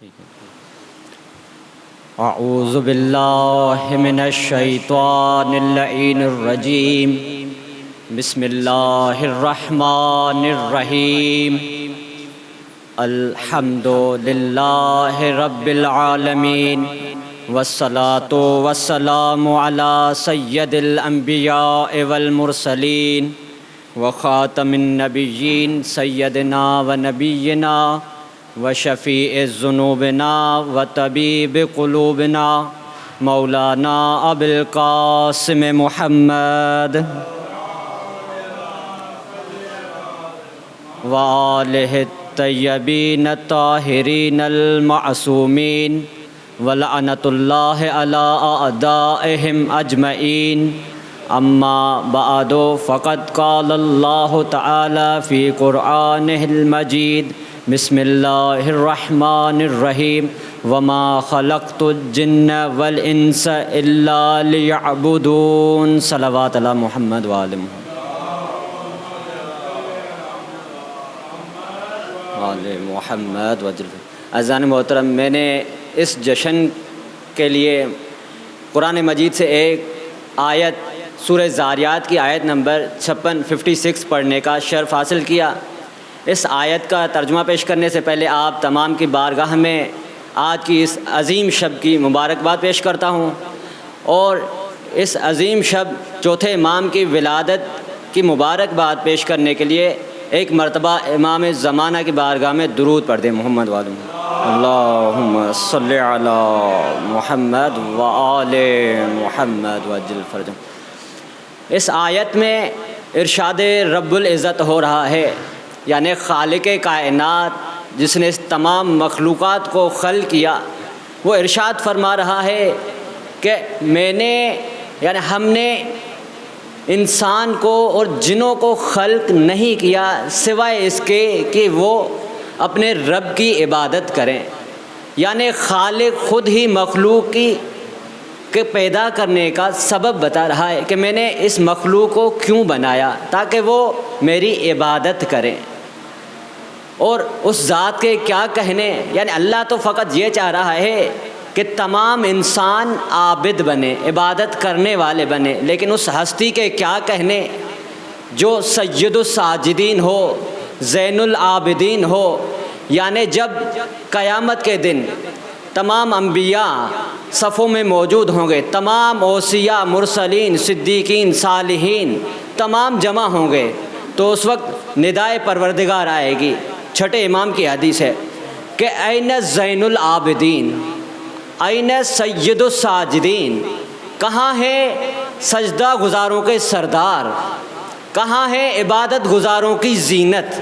ठीक है। अऊज़ु बिल्लाहि मिनश शैतानिर लईनिर रजीम। बिस्मिल्लाहिर रहमानिर रहीम। अल्हम्दुलिल्लाहि रब्बिल आलमीन वस्सलातु वस्सलामु अला सय्यदिल अंबिया वल मुरसलीन व खातमिन नबिय्यीन सय्यदना व नबिय्यिना व शफ़ीए ज़ुनूबिना व तबीब क़ुलूबिना मौलाना अबुल क़ासिम मुहम्मद व आलिहि तय्यबीन ताहिरीन अल मासूमीन व लअनतुल्लाहि अला अअदाइहिम अजमईन। अम्मा बअदु फ़क़द क़ालल्लाहु तआला फ़ी क़ुरआनिहिल मजीद। बिस्मिल्लाहिर्रहमानिर्रहीम। वमा ख़लक़तुल जिन्न वल इंस इल्ला लियअबुदून। सल्लल्लाहु अला मुहम्मद व आले मुहम्मद वजल। अज़ान मोहतरम, मैंने इस जश्न के लिए कुरान मजीद से एक आयत सूरह ज़ारियात की आयत नंबर 56 पढ़ने का शर्फ़ हासिल किया। इस आयत का तर्जुमा पेश करने से पहले आप तमाम की बारगाह में आज की इस अज़ीम शब की मुबारकबाद पेश करता हूँ और इस अज़ीम शब चौथे इमाम की विलादत की मुबारकबाद पेश करने के लिए एक मरतबा इमाम ज़माना की बारगाह में दुरूद पढ़ दें। मोहम्मद वालू अल्लाहुम्मा सल्लि अला मुहम्मद व आले मुहम्मद वज्जिल फरजहम। इस आयत में इरशाद रब्बुल इज़्ज़त हो रहा है, यानी खालिक़े कायनात जिसने इस तमाम मखलूक़ात को खल किया, वो इरशाद फरमा रहा है कि मैंने यानी हमने इंसान को और जिनों को खल्क़ नहीं किया सिवाय इसके कि वो अपने रब की इबादत करें। यानी खालिक़ ख़ुद ही मखलूक़ के पैदा करने का सबब बता रहा है कि मैंने इस मखलूक़ को क्यों बनाया, ताकि वो मेरी इबादत करें। और उस ज़ात के क्या कहने, यानी अल्लाह तो फ़कत ये चाह रहा है कि तमाम इंसान आबिद बने, इबादत करने वाले बने, लेकिन उस हस्ती के क्या कहने जो सय्यदुस साजिदीन हो, ज़ैनुल आबिदीन हो। यानी जब क़यामत के दिन तमाम अंबिया सफ़ों में मौजूद होंगे, तमाम औसिया मुरसलीन सिद्दीकीन सालिहीन तमाम जमा होंगे, तो उस वक्त निदाए परवरदिगार आएगी। छठे इमाम की हदीस है कि ऐन ज़ैनुल आबिदीन, ऐन सय्यदुस साजिदीन, कहाँ है सजदा गुज़ारों के सरदार, कहाँ है इबादत गुज़ारों की ज़ीनत।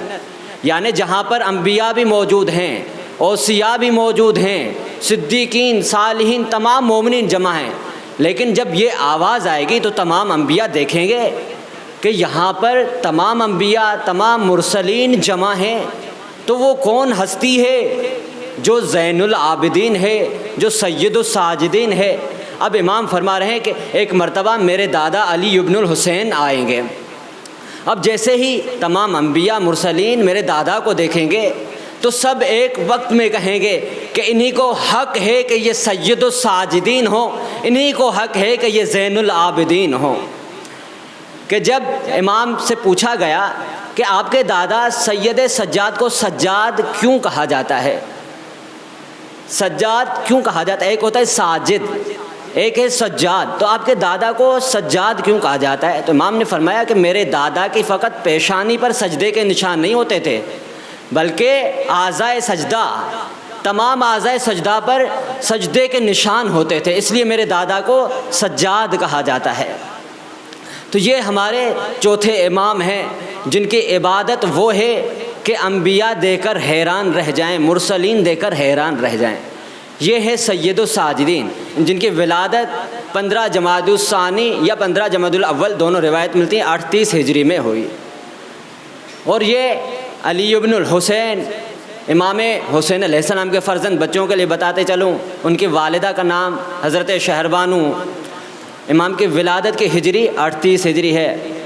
यानी जहाँ पर अंबिया भी मौजूद हैं, औसिया भी मौजूद हैं, सिद्दीकीन सालिहीन तमाम मोमिनीन जमा हैं, लेकिन जब ये आवाज़ आएगी तो तमाम अंबिया देखेंगे कि यहाँ पर तमाम अंबिया तमाम मुरसलीन जमा हैं, तो वो कौन हस्ती है जो ज़ैनुल आबिदीन है, जो सय्यदुस साजिदीन है। अब इमाम फरमा रहे हैं कि एक मरतबा मेरे दादा अली इब्नुल हुसैन आएंगे। अब जैसे ही तमाम अंबिया मुरसलीन मेरे दादा को देखेंगे तो सब एक वक्त में कहेंगे कि इन्हीं को हक़ है कि ये सय्यदुस साजिदीन हो, इन्हीं को हक़ है कि ये ज़ैनुल आबिदीन हो। कि जब इमाम से पूछा गया कि आपके दादा सैयद सज्जाद को सज्जाद क्यों कहा जाता है, सज्जाद क्यों कहा जाता है, एक होता है साजिद, एक है सज्जाद, तो आपके दादा को सज्जाद क्यों कहा जाता है। तो इमाम ने फरमाया कि मेरे दादा की फ़कत पेशानी पर सजदे के निशान नहीं होते थे, बल्कि आज़ाए सजदा, तमाम आज़ाए सजदा पर सजदे के निशान होते थे, इसलिए मेरे दादा को सज्जाद कहा जाता है। तो ये हमारे चौथे इमाम हैं जिनकी इबादत वो है कि अंबिया देकर हैरान रह जाएं, मुरसलीन देकर हैरान रह जाएं। ये है सय्यदुस साजिदीन, जिनकी विलादत 15 जमादुस सानी या 15 जमादुल अव्वल दोनों रिवायत मिलती हैं 38 हिजरी में हुई। और ये अली इब्नुल हुसैन, इमाम हुसैन अलैहिस्सलाम के फ़र्जंद, बच्चों के लिए बताते चलूँ, उनकी वालिदा का नाम हज़रत शहरबानू। इमाम की विलादत की हिजरी 38 हिजरी है।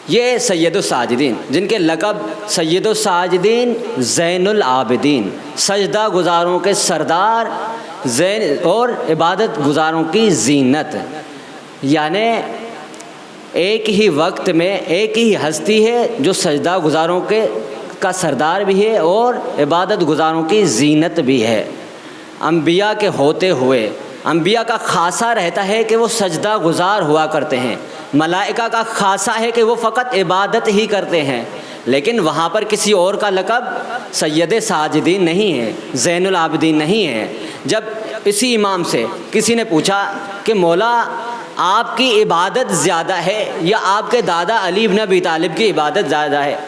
ये सैयदुस साजिदीन, जिनके लक़ब सैयदुस साजिदीन ज़ैनुल आबिदीन, सजदा गुज़ारों के सरदार ज़ैन और इबादत गुज़ारों की ज़ीनत, यानी एक ही वक्त में एक ही हस्ती है जो सजदा गुज़ारों का सरदार भी है और इबादत गुज़ारों की ज़ीनत भी है। अम्बिया के होते हुए अम्बिया का ख़ासा रहता है कि वो सजदा गुज़ार हुआ करते हैं, मलाइका का ख़ासा है कि वो फ़कत इबादत ही करते हैं, लेकिन वहाँ पर किसी और का लक़ब सैयद साजिदीन नहीं है, ज़ैनुल आबिदीन नहीं है। जब इसी इमाम से किसी ने पूछा कि मौला आपकी इबादत ज़्यादा है या आपके दादा अली इब्न अबी तालिब की इबादत ज़्यादा है,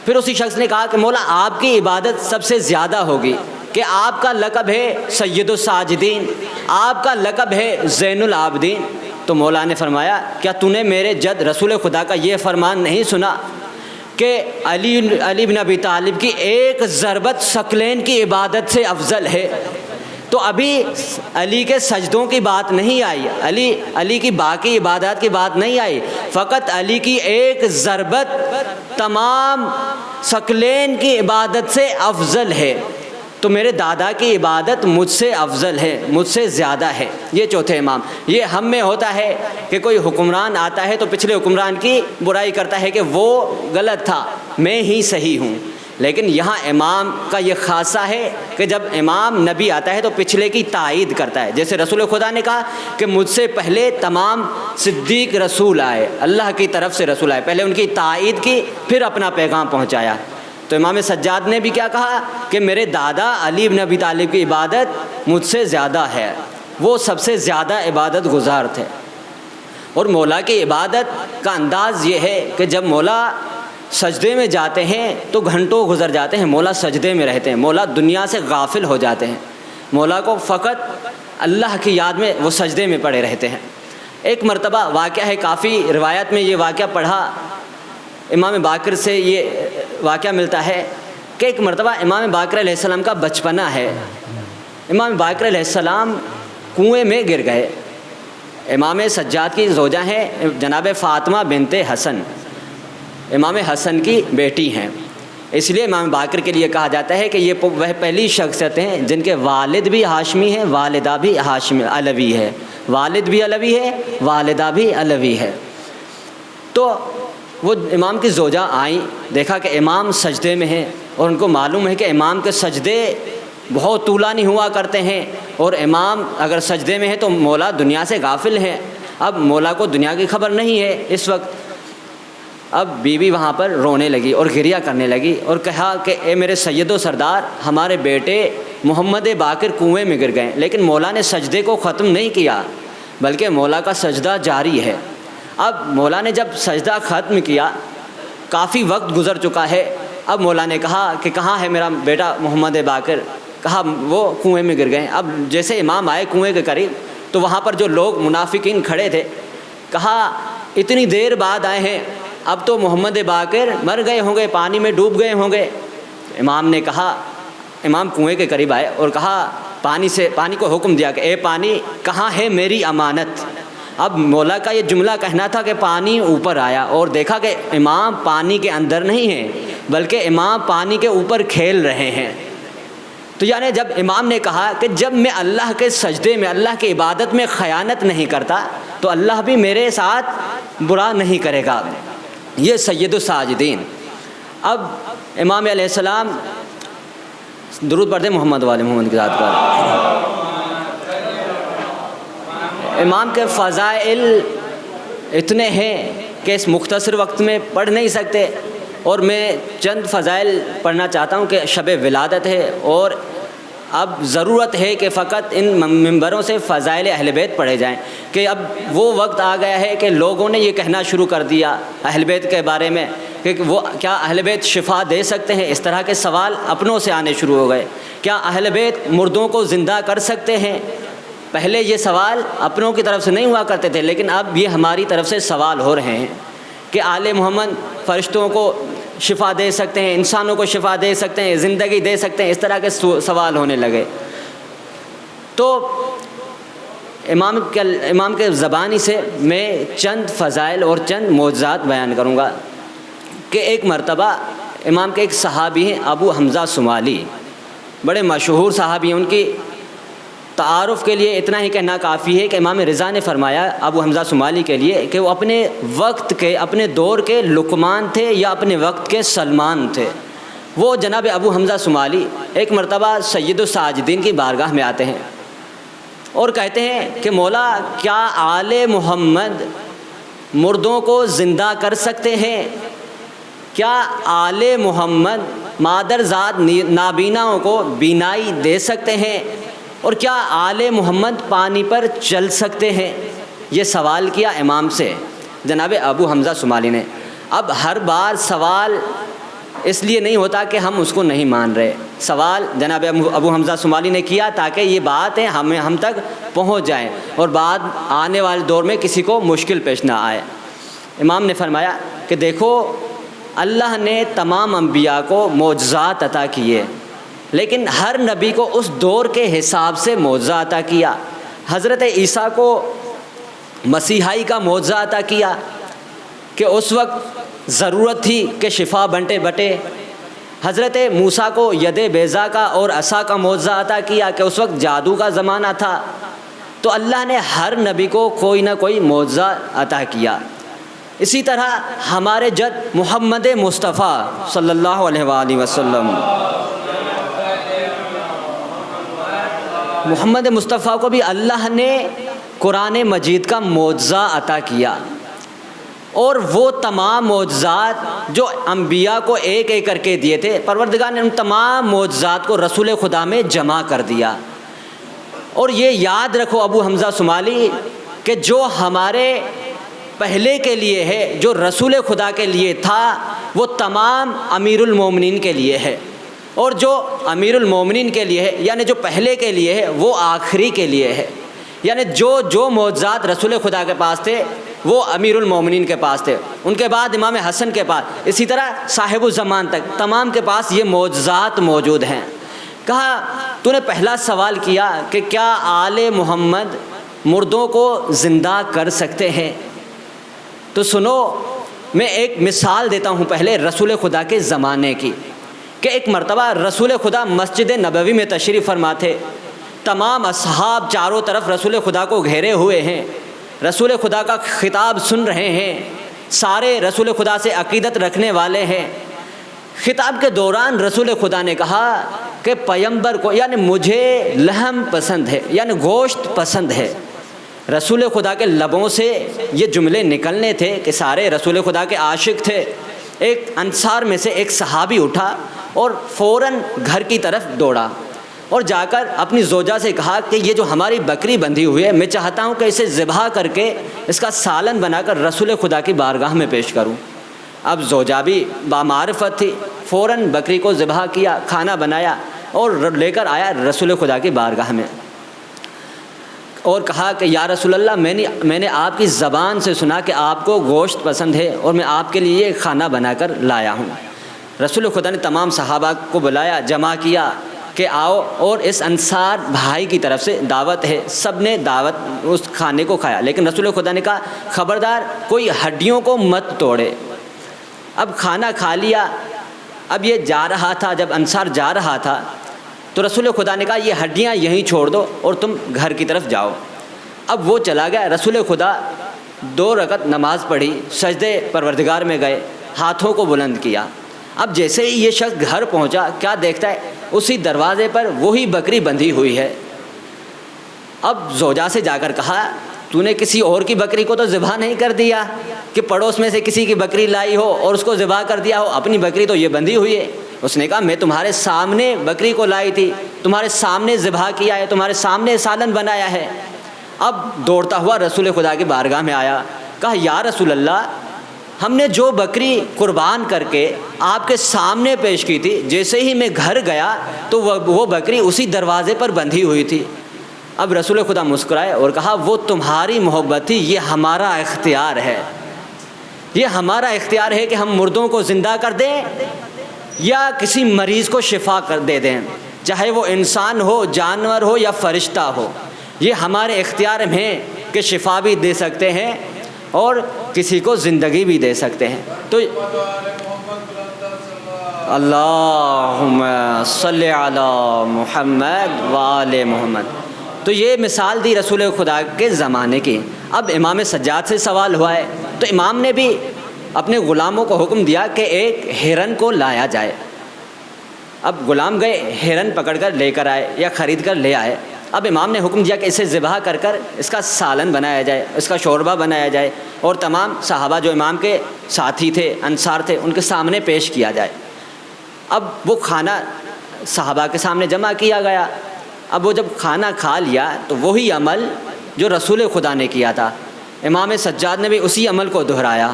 फिर उसी शख्स ने कहा कि मौला आपकी इबादत सबसे ज़्यादा होगी कि आपका लक़ब है सैयदुस साजिदीन, आपका लक़ब है ज़ैनुल आबिदीन। तो मौला ने फरमाया, क्या तूने मेरे जद रसूल खुदा का ये फरमान नहीं सुना कि अली इब्न अबी तालिब की एक ज़रबत सकलैन की इबादत से अफजल है? तो अभी अली के सजदों की बात नहीं आई, अली की बाकी इबादत की बात नहीं आई, फ़कत अली की एक ज़रबत तमाम सकलैन की इबादत से अफजल है। तो मेरे दादा की इबादत मुझसे अफजल है, मुझसे ज़्यादा है। ये चौथे इमाम। ये हम में होता है कि कोई हुक्मरान आता है तो पिछले हुक्मरान की बुराई करता है कि वो गलत था, मैं ही सही हूँ, लेकिन यहाँ इमाम का ये ख़ासा है कि जब इमाम नबी आता है तो पिछले की तायीद करता है। जैसे रसूल खुदा ने कहा कि मुझसे पहले तमाम सिद्दीक रसूल आए, अल्लाह की तरफ से रसूल आए, पहले उनकी तायीद की फिर अपना पैगाम पहुँचाया। तो इमाम सज्जाद ने भी क्या कहा कि मेरे दादा अली इब्न अबी तालिब की इबादत मुझसे ज़्यादा है, वो सबसे ज़्यादा इबादत गुज़ार थे। और मौला की इबादत का अंदाज़ ये है कि जब मौला सजदे में जाते हैं तो घंटों गुजर जाते हैं, मौला सजदे में रहते हैं, मौला दुनिया से गाफिल हो जाते हैं, मौला को फ़कत अल्लाह की याद में वो सजदे में पड़े रहते हैं। एक मरतबा वाक़या है, काफ़ी रिवायत में ये वाक़या पढ़ा, इमाम बाकर से ये वाक़या मिलता है कि एक मरतबा इमाम बाकर अलैहिस्सलाम का बचपना है। इमाम बाकर अलैहिस्सलाम कुएँ में गिर गए। इमाम सज्जाद की ज़ौजा हैं जनाब फ़ातिमा बिनते हसन, इमाम हसन की बेटी हैं, इसलिए इमाम बाकर के लिए कहा जाता है कि ये वह पहली शख्सियत हैं जिनके वालिद भी हाशमी हैं, वालिदा भी हाशमी अलवी है, वालिद भी अलवी है, वालिदा भी अलवी है। तो वो इमाम की ज़ौजा आई, देखा कि इमाम सजदे में हैं और उनको मालूम है कि इमाम के सजदे बहुत तूलानी हुआ करते हैं और इमाम अगर सजदे में है तो मौला दुनिया से गाफिल हैं। अब मौला को दुनिया की खबर नहीं है इस वक्त। अब बीवी वहाँ पर रोने लगी और गिरिया करने लगी और कहा कि ए मेरे सैयदो सरदार, हमारे बेटे मोहम्मद बाकर कुएँ में गिर गए, लेकिन मौला ने सजदे को ख़त्म नहीं किया बल्कि मौला का सजदा जारी है। अब मौला ने जब सजदा ख़त्म किया, काफ़ी वक्त गुज़र चुका है, अब मौला ने कहा कि कहाँ है मेरा बेटा मोहम्मद बाकर? कहा वो कुएँ में गिर गए। अब जैसे इमाम आए कुएँ के करीब तो वहाँ पर जो लोग मुनाफिकीन खड़े थे, कहा इतनी देर बाद आए हैं, अब तो मोहम्मद बाकर मर गए होंगे, पानी में डूब गए होंगे। इमाम ने कहा, इमाम कुएँ के करीब आए और कहा पानी को हुक्म दिया कि ए पानी, कहाँ है मेरी अमानत? अब मौला का ये जुमला कहना था कि पानी ऊपर आया और देखा कि इमाम पानी के अंदर नहीं है बल्कि इमाम पानी के ऊपर खेल रहे हैं। तो यानी जब इमाम ने कहा कि जब मैं अल्लाह के सजदे में, अल्लाह की इबादत में ख़यानत नहीं करता तो अल्लाह भी मेरे साथ बुरा नहीं करेगा। ये सैयदुस साजिदीन। अब इमाम अलैहिस्सलाम दुरूद पढ़ते मोहम्मद वाले मोहम्मद की ज़ात पर। इमाम के फ़ज़ाइल इतने हैं कि इस मुख्तसर वक्त में पढ़ नहीं सकते और मैं चंद फ़ज़ाइल पढ़ना चाहता हूँ कि शब विलादत है और अब ज़रूरत है कि फ़कत इन मिंबरों से फ़ज़ाइल अहल बैत पढ़े जाएँ कि अब वो वक्त आ गया है कि लोगों ने ये कहना शुरू कर दिया अहल बैत के बारे में कि वो क्या अहल बैत शिफा दे सकते हैं। इस तरह के सवाल अपनों से आने शुरू हो गए। क्या अहल बैत मुर्दों को ज़िंदा कर सकते हैं? पहले ये सवाल अपनों की तरफ से नहीं हुआ करते थे, लेकिन अब ये हमारी तरफ से सवाल हो रहे हैं कि आले मोहम्मद फ़रिश्तों को शिफा दे सकते हैं, इंसानों को शिफा दे सकते हैं, ज़िंदगी दे सकते हैं। इस तरह के सवाल होने लगे। तो इमाम के ज़बानी से मैं चंद फ़ज़ाइल और चंद मौजज़ात बयान करूँगा। कि एक मर्तबा इमाम के एक सहाबी हैं अबू हमज़ा सुमाली, बड़े मशहूर सहाबी हैं। उनकी तारुफ़ के लिए इतना ही कहना काफ़ी है कि इमाम रज़ा ने फ़रमाया अबू हमज़ा सुमाली के लिए कि वो अपने वक्त के, अपने दौर के लुकमान थे या अपने वक्त के सलमान थे। वो जनाब अबू हमज़ा सुमाली एक मर्तबा सय्यदुस साजिदीन की बारगाह में आते हैं और कहते हैं कि मौला, क्या आले मोहम्मद मुर्दों को ज़िंदा कर सकते हैं? क्या आले मोहम्मद मादरजात नाबीनाओं को बीनाई दे सकते हैं? और क्या आले मोहम्मद पानी पर चल सकते हैं? ये सवाल किया इमाम से जनाब अबू हमज़ा सुमाली ने। अब हर बार सवाल इसलिए नहीं होता कि हम उसको नहीं मान रहे, सवाल जनाब अबू हमज़ा सुमाली ने किया ताकि ये बात है हम तक पहुँच जाए और बाद आने वाले दौर में किसी को मुश्किल पेश ना आए। इमाम ने फरमाया कि देखो, अल्लाह ने तमाम अम्बिया को मोजज़ात अता किए, लेकिन हर नबी को उस दौर के हिसाब से मोजज़ा अता किया। हज़रत ईसा को मसीहाई का मोजज़ा अता किया कि उस वक्त ज़रूरत थी कि शिफा बंटे बटे। हज़रत मूसा को यदे बेज़ा का और असा का मोजज़ा अता किया कि उस वक्त जादू का ज़माना था। तो अल्लाह ने हर नबी को कोई ना कोई मोजज़ा अता किया। इसी तरह हमारे जद मोहम्मद मुस्तफ़ा सल्लल्लाहु अलैहि वसल्लम, मोहम्मद मुस्तफ़ा को भी अल्लाह ने कुरान मजीद का मोजज़ा अता किया और वो तमाम मोजज़ात जो अम्बिया को एक एक करके दिए थे, परवरदिगार ने उन तमाम मोजज़ात को रसूल खुदा में जमा कर दिया। और ये याद रखो अबू हमज़ा सुमाली कि जो हमारे पहले के लिए है, जो रसूल खुदा के लिए था, वो तमाम अमीरुल मोमिनीन के लिए है, और जो अमीरुल मोमिनीन के लिए है यानी जो पहले के लिए है वो आखिरी के लिए है। यानी जो मोजज़ात रसूल खुदा के पास थे वो अमीरुल मोमिनीन के पास थे, उनके बाद इमाम हसन के पास, इसी तरह साहिबुल ज़मान तक तमाम के पास ये मोजज़ात मौजूद हैं। कहा, तूने पहला सवाल किया कि क्या आले मोहम्मद मुर्दों को ज़िंदा कर सकते हैं? तो सुनो, मैं एक मिसाल देता हूँ पहले रसूल खुदा के ज़माने की कि एक मर्तबा रसूल खुदा मस्जिद नबवी में तशरीफ़ फरमा थे। तमाम असहाब चारों तरफ रसूल खुदा को घेरे हुए हैं, रसूल खुदा का खिताब सुन रहे हैं, सारे रसूल खुदा से अक़ीदत रखने वाले हैं। खिताब के दौरान रसूल खुदा ने कहा कि पैगंबर को यानी मुझे लहम पसंद है, यानी गोश्त पसंद है। रसूल खुदा के लबों से ये जुमले निकलने थे कि सारे रसूल खुदा के आशिक थे। एक अंसार में से एक सहाबी उठा और फ़ौरन घर की तरफ दौड़ा और जाकर अपनी ज़ोजा से कहा कि ये जो हमारी बकरी बंधी हुई है, मैं चाहता हूँ कि इसे ज़िबा करके इसका सालन बनाकर रसूल खुदा की बारगाह में पेश करूँ। अब ज़ोजा भी बामारिफत थी, फ़ौरन बकरी को ज़िबा किया, खाना बनाया और लेकर आया रसूल खुदा की बारगाह में और कहा कि या रसूल अल्लाह, मैंने आपकी ज़बान से सुना कि आपको गोश्त पसंद है और मैं आपके लिए खाना बनाकर लाया हूँ। रसूल खुदा ने तमाम सहाबा को बुलाया, जमा किया कि आओ, और इस अंसार भाई की तरफ से दावत है। सब ने दावत उस खाने को खाया, लेकिन रसूल खुदा ने कहा ख़बरदार कोई हड्डियों को मत तोड़े। अब खाना खा लिया। अब ये जा रहा था, जब अंसार जा रहा था तो रसूल खुदा ने कहा ये हड्डियाँ यहीं छोड़ दो और तुम घर की तरफ जाओ। अब वो चला गया। रसूल खुदा 2 रकत नमाज़ पढ़ी, सजदे परवरदिगार में गए, हाथों को बुलंद किया। अब जैसे ही ये शख्स घर पहुंचा, क्या देखता है, उसी दरवाज़े पर वही बकरी बंधी हुई है। अब ज़ोजा से जाकर कहा तूने किसी और की बकरी को तो ज़िबा नहीं कर दिया कि पड़ोस में से किसी की बकरी लाई हो और उसको ज़िबा कर दिया हो, अपनी बकरी तो ये बंधी हुई है। उसने कहा मैं तुम्हारे सामने बकरी को लाई थी, तुम्हारे सामने ज़िबा किया है, तुम्हारे सामने सालन बनाया है। अब दौड़ता हुआ रसूल खुदा की बारगाह में आया, कहा या रसूल अल्लाह, हमने जो बकरी कुर्बान करके आपके सामने पेश की थी, जैसे ही मैं घर गया तो वो बकरी उसी दरवाज़े पर बंधी हुई थी। अब रसूल खुदा मुस्कुराए और कहा वो तुम्हारी मोहब्बत थी, ये हमारा इख्तियार है। ये हमारा इख्तियार है कि हम मुर्दों को ज़िंदा कर दें या किसी मरीज़ को शिफा कर दे दें, चाहे वो इंसान हो, जानवर हो या फ़रिश्ता हो। ये हमारे इख्तियार में है कि शिफा भी दे सकते हैं और किसी को ज़िंदगी भी दे सकते हैं। तो अल्लाहुम्मा सल्लि अला मुहम्मद व आले मोहम्मद। तो ये मिसाल दी रसूल खुदा के ज़माने की। अब इमाम सज्जाद से सवाल हुआ है तो इमाम ने भी अपने ग़ुलामों को हुक्म दिया कि एक हिरन को लाया जाए। अब ग़ुलाम गए, हिरन पकड़ कर लेकर आए या ख़रीद कर ले आए। अब इमाम ने हुक्म दिया कि इसे ज़िबह कर कर इसका सालन बनाया जाए, इसका शोरबा बनाया जाए और तमाम सहाबा जो इमाम के साथी थे, अंसार थे, उनके सामने पेश किया जाए। अब वो खाना सहाबा के सामने जमा किया गया। अब वो जब खाना खा लिया तो वही अमल जो रसूल खुदा ने किया था, इमाम सज्जाद ने भी उसी अमल को दोहराया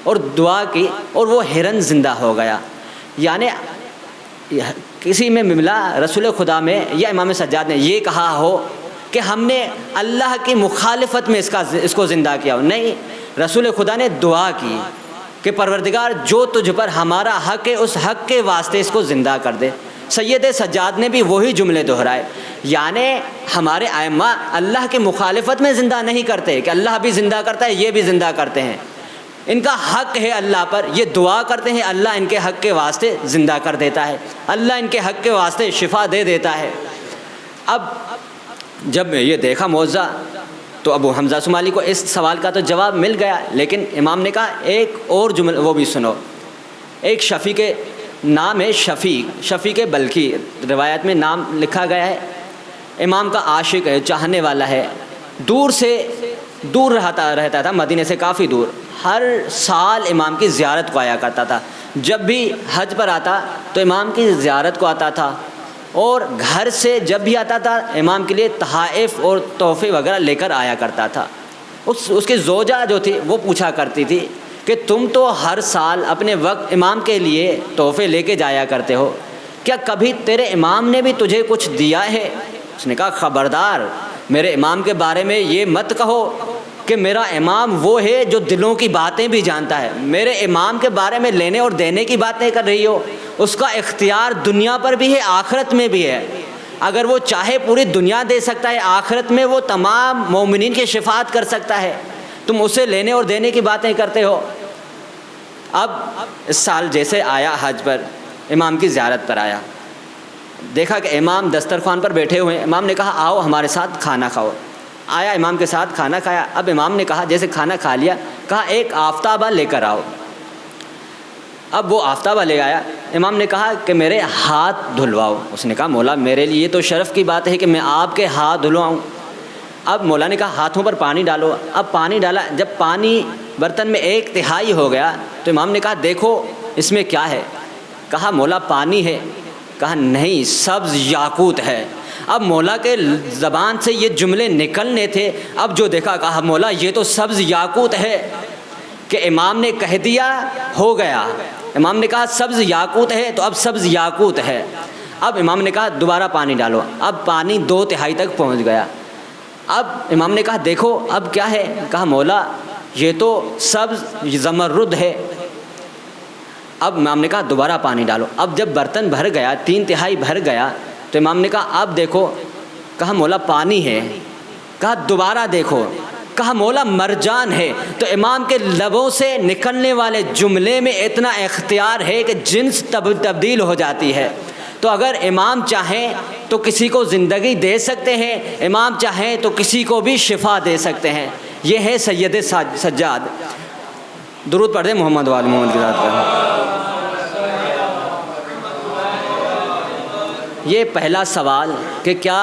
और दुआ की और वो हिरन ज़िंदा हो गया। यानी किसी में मिला रसूल खुदा में या इमाम सज्जाद ने ये कहा हो कि हमने अल्लाह की मुखालिफत में इसको ज़िंदा किया हो, नहीं, रसूल खुदा ने दुआ की कि परवरदिगार जो तुझ पर हमारा हक़ है उस हक़ के वास्ते इसको ज़िंदा कर दे। सैयद सज्जाद ने भी वही जुमले दोहराए। यानी हमारे आइम्मा अल्लाह की मुखालिफत में ज़िंदा नहीं करते कि अल्लाह भी ज़िंदा करता है, ये भी ज़िंदा करते हैं। इनका हक़ है अल्लाह पर, ये दुआ करते हैं, अल्लाह इनके हक़ के वास्ते ज़िंदा कर देता है, अल्लाह इनके हक़ के वास्ते शिफा दे देता है। अब जब ये देखा मौज़ा तो अबू हमज़ा सुमाली को इस सवाल का तो जवाब मिल गया, लेकिन इमाम ने कहा एक और जुमला वो भी सुनो। एक शफ़ी के नाम है शफ़ी के बल्कि रिवायत में नाम लिखा गया है। इमाम का आशिक है, चाहने वाला है, दूर रहता था, मदीने से काफ़ी दूर। हर साल इमाम की ज़ियारत को आया करता था। जब भी हज पर आता तो इमाम की ज़ियारत को आता था और घर से जब भी आता था इमाम के लिए तहाइफ़ और तोहफ़े वगैरह लेकर आया करता था। उसकी ज़ौजा जो थी वो पूछा करती थी कि तुम तो हर साल अपने वक्त इमाम के लिए तोहफ़े लेके जाया करते हो, क्या कभी तेरे इमाम ने भी तुझे कुछ दिया है? उसने कहा ख़बरदार, मेरे इमाम के बारे में ये मत कहो कि मेरा इमाम वो है जो दिलों की बातें भी जानता है। मेरे इमाम के बारे में लेने और देने की बातें कर रही हो, उसका इख्तियार दुनिया पर भी है, आखिरत में भी है। अगर वो चाहे पूरी दुनिया दे सकता है, आखिरत में वो तमाम मोमिनीन की शिफात कर सकता है, तुम उसे लेने और देने की बातें करते हो। अब इस साल जैसे आया हज पर, इमाम की ज़ियारत पर आया, देखा कि इमाम दस्तरखान पर बैठे हुए हैं। इमाम ने कहा आओ हमारे साथ खाना खाओ। आया, इमाम के साथ खाना खाया। अब इमाम ने कहा, जैसे खाना खा लिया, कहा एक आफ्ताबा लेकर आओ। अब वो आफ्ताबा ले आया। इमाम ने कहा कि मेरे हाथ धुलवाओ। उसने कहा मौला मेरे लिए तो शर्फ़ की बात है कि मैं आपके हाथ धुलवाऊँ। अब मौला ने कहा हाथों पर पानी डालो। अब पानी डाला, जब पानी बर्तन में 1/3 हो गया तो इमाम ने कहा देखो इसमें क्या है? कहा मौला पानी है। कहा नहीं, सब्ज़ याकूत है। अब मौला के ज़बान से ये जुमले निकलने थे। अब जो देखा, कहा मौला ये तो सब्ज़ याकूत है। कि इमाम ने कह दिया, हो गया। इमाम ने कहा सब्ज़ याकूत है तो अब सब्ज़ याकूत है। अब इमाम ने कहा दोबारा पानी डालो। अब पानी 2/3 तक पहुंच गया। अब इमाम ने कहा देखो अब क्या है? कहा मौला ये तो सब्ज़ ज़मरुद है। अब इमाम ने कहा दोबारा पानी डालो। अब जब बर्तन भर गया, 3/3 भर गया, तो इमाम ने कहा अब देखो। कहा मौला पानी है। कहा दोबारा देखो। कहा मौला मरजान है। तो इमाम के लबों से निकलने वाले जुमले में इतना इख्तियार है कि जिन्स तब्दील हो जाती है। तो अगर इमाम चाहें तो किसी को ज़िंदगी दे सकते हैं, इमाम चाहें तो किसी को भी शिफा दे सकते हैं। ये है सैयद सज्जाद। दुरूद पढ़ दे मोहम्मद वाले मोहम्मद की ज़ात पर। ये पहला सवाल कि क्या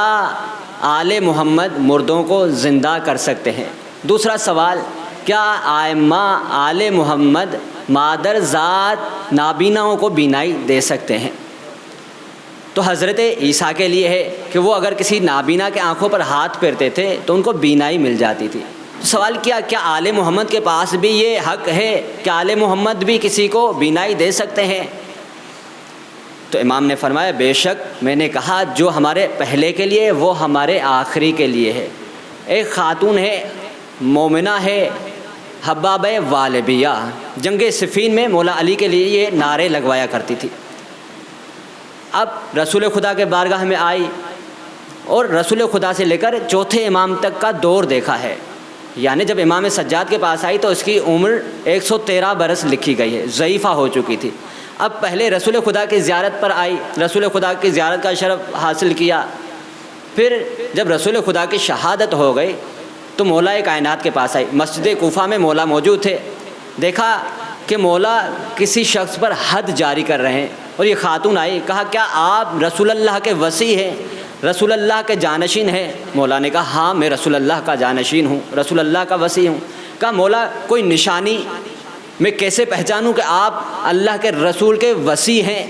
आले मोहम्मद मुर्दों को ज़िंदा कर सकते हैं। दूसरा सवाल, क्या आइम्मा आले मोहम्मद मादर ज़ात नाबीनाओं को बीनाई दे सकते हैं। तो हज़रत ईसा के लिए है कि वो अगर किसी नाबीना के आँखों पर हाथ फेरते थे तो उनको बीनाई मिल जाती थी। तो सवाल किया क्या आले मोहम्मद के पास भी ये हक़ है कि आले मोहम्मद भी किसी को बीनाई दे सकते हैं। तो इमाम ने फरमाया बेशक, मैंने कहा जो हमारे पहले के लिए वो हमारे आखिरी के लिए है। एक ख़ातून है, मोमिना है, हब्बाब वालबिया, जंग सिफ़ीन में मौला अली के लिए ये नारे लगवाया करती थी। अब रसूल खुदा के बारगाह में आई और रसूल खुदा से लेकर चौथे इमाम तक का दौर देखा है। यानी जब इमाम सज्जाद के पास आई तो इसकी उम्र 113 बरस लिखी गई है, ज़ईफ़ा हो चुकी थी। अब पहले रसूल खुदा की ज़ियारत पर आई, रसूल खुदा की ज़ियारत का शरफ़ हासिल किया। फिर जब रसूल खुदा की शहादत हो गई तो मौला कायनात के पास आई। मस्जिद कूफा में मौला मौजूद थे। देखा कि मौला किसी शख्स पर हद जारी कर रहे हैं और ये खातून आई। कहा क्या आप रसूल अल्लाह के वसी हैं, रसूल अल्लाह के जानशीन हैं? मौला ने कहा हाँ मैं रसूल अल्लाह का जानशीन हूँ, रसूल अल्लाह का वसी हूँ। कहा मौला कोई निशानी मैं कैसे पहचानूँ कि आप अल्लाह के रसूल के वसी हैं?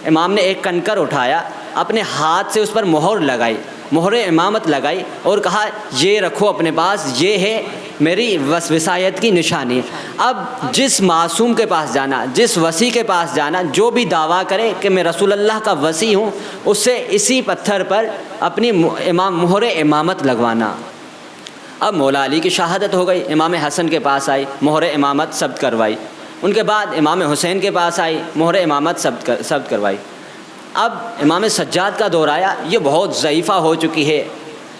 इमाम ने एक कंकर उठाया, अपने हाथ से उस पर मोहर लगाई, मोहर इमामत लगाई और कहा ये रखो अपने पास, ये है मेरी वसायत की निशानी। अब जिस मासूम के पास जाना, जिस वसी के पास जाना, जो भी दावा करे कि मैं रसूल अल्लाह का वसी हूँ, उससे इसी पत्थर पर अपनी मोहर इमामत लगवाना। अब मौला अली की शहादत हो गई। इमाम हसन के पास आई, मोहर इमामत सब्त करवाई। उनके बाद इमाम हुसैन के पास आई, मोहर इमामत सब्त करवाई। अब इमाम सज्जाद का दौर आया। ये बहुत ज़ईफ़ा हो चुकी है,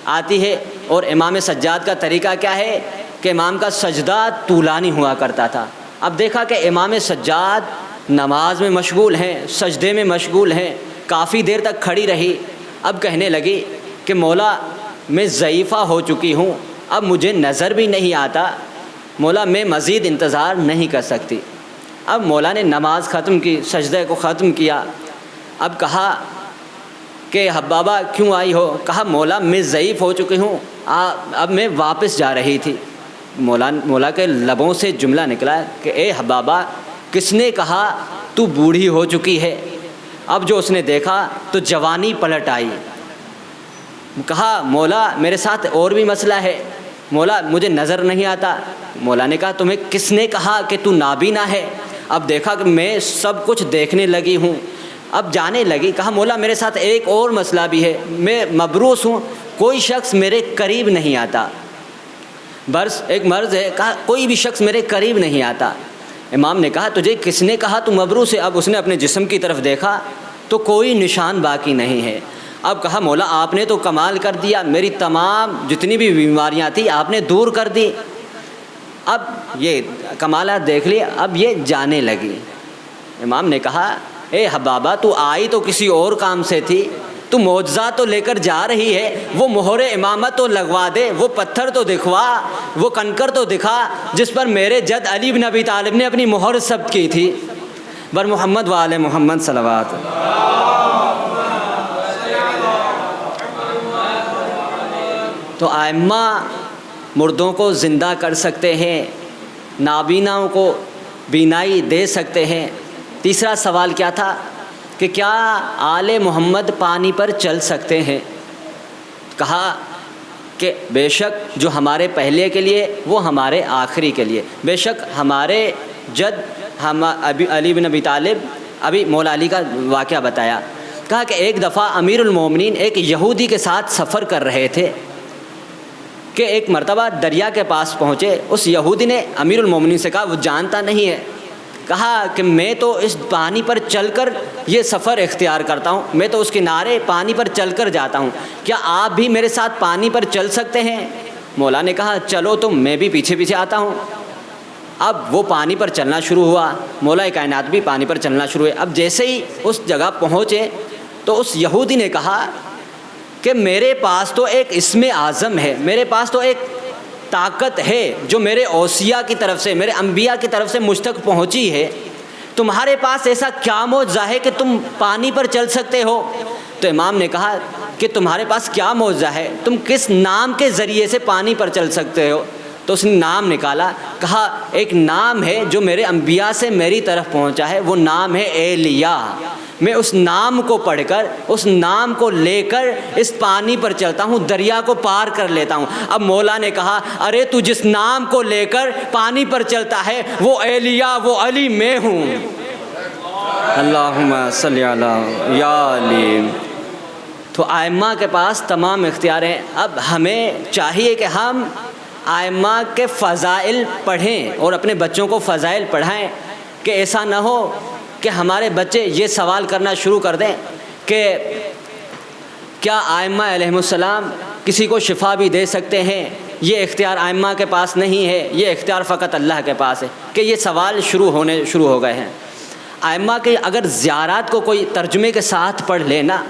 आती है। और इमाम सज्जाद का तरीक़ा क्या है कि इमाम का सजदा तूलानी हुआ करता था। अब देखा कि इमाम सज्जाद नमाज में मशगूल हैं, सजदे में मशगूल हैं, काफ़ी देर तक खड़ी रही। अब कहने लगी कि मौला मैं ज़ईफ़ा हो चुकी हूँ, अब मुझे नज़र भी नहीं आता, मौला मैं मज़ीद इंतज़ार नहीं कर सकती। अब मौला ने नमाज ख़त्म की, सजदे को ख़त्म किया। अब कहा कि हब्बाबा क्यों आई हो? कहा मौला मैं ज़ईफ़ हो चुकी हूँ, अब मैं वापस जा रही थी। मौला के लबों से जुमला निकला कि ए हब्बाबा किसने कहा तू बूढ़ी हो चुकी है? अब जो उसने देखा तो जवानी पलट आई। कहा मौला मेरे साथ और भी मसला है, मौला मुझे नज़र नहीं आता। मौला ने कहा तुम्हें किसने कहा कि तू नाबीना है? अब देखा कि मैं सब कुछ देखने लगी हूँ। अब जाने लगी। कहा मौला मेरे साथ एक और मसला भी है, मैं मबरूस हूँ, कोई शख्स मेरे करीब नहीं आता। बर्स एक मर्ज़ है। कहा कोई भी शख्स मेरे करीब नहीं आता। इमाम ने कहा तुझे किसने कहा तू मबरूस है? अब उसने अपने जिस्म की तरफ देखा तो कोई निशान बाकी नहीं है। अब कहा मौला आपने तो कमाल कर दिया, मेरी तमाम जितनी भी बीमारियाँ थी आपने दूर कर दी। अब ये कमालात देख लिए। अब ये जाने लगी। इमाम ने कहा ए हब्बाबा तू आई तो किसी और काम से थी, तू मौजज़ा तो लेकर जा रही है, वो मोहर इमामत तो लगवा दे, वो पत्थर तो दिखवा, वो कंकर तो दिखा जिस पर मेरे जद अली बिन अबी तालिब ने अपनी मोहर सब्त की थी। बर मोहम्मद व आले मोहम्मद सलवात। तो आइम्मा मुर्दों को ज़िंदा कर सकते हैं, नाबीनाओं को बीनाई दे सकते हैं। तीसरा सवाल क्या था कि क्या आले मोहम्मद पानी पर चल सकते हैं? कहा कि बेशक जो हमारे पहले के लिए वो हमारे आखिरी के लिए। बेशक हमारे जद हम अली बिन अबी तालिब, अभी मौला अली का वाक़या बताया। कहा कि एक दफ़ा अमीरुल मोमिनीन एक यहूदी के साथ सफ़र कर रहे थे कि एक मर्तबा दरिया के पास पहुँचे। उस यहूदी ने अमीरुल मोमिनीन से कहा, वो जानता नहीं है, कहा कि मैं तो इस पानी पर चलकर ये सफ़र इख्तियार करता हूँ, मैं तो उस किनारे पानी पर चलकर जाता हूँ, क्या आप भी मेरे साथ पानी पर चल सकते हैं? मौला ने कहा चलो तो मैं भी पीछे पीछे आता हूँ। अब वो पानी पर चलना शुरू हुआ, मौला कायनात भी पानी पर चलना शुरू हुए। अब जैसे ही उस जगह पहुँचे तो उस यहूदी ने कहा कि मेरे पास तो एक इस्मे आज़म है, मेरे पास तो एक ताकत है जो मेरे औसिया की तरफ से, मेरे अंबिया की तरफ से मुझ तक पहुँची है। तुम्हारे पास ऐसा क्या मौजज़ा है कि तुम पानी पर चल सकते हो? तो इमाम ने कहा कि तुम्हारे पास क्या मौजज़ा है, तुम किस नाम के ज़रिए से पानी पर चल सकते हो? तो उसने नाम निकाला। कहा एक नाम है जो मेरे अंबिया से मेरी तरफ पहुँचा है, वो नाम है एलिया। मैं उस नाम को पढ़कर, उस नाम को लेकर इस पानी पर चलता हूँ, दरिया को पार कर लेता हूँ। अब मौला ने कहा अरे तू जिस नाम को लेकर पानी पर चलता है वो एलिया, वो अली मैं हूँ। अल्लाहुम्मा सल्ली अला या अली। तो आइम्मा के पास तमाम इख्तियार हैं। अब हमें चाहिए कि हम आइम्मा के फ़ज़ाइल पढ़ें और अपने बच्चों को फ़ज़ाइल पढ़ाएं, कि ऐसा ना हो कि हमारे बच्चे ये सवाल करना शुरू कर दें कि क्या आइम्मा अलैहिमुस्सलाम किसी को शिफा भी दे सकते हैं? ये इख्तियार आइम्मा के पास नहीं है, ये इख्तियार फ़कत अल्लाह के पास है। कि ये सवाल शुरू हो गए हैं। आइम्मा के अगर ज़ियारत को कोई तर्जुमे के साथ पढ़ लेना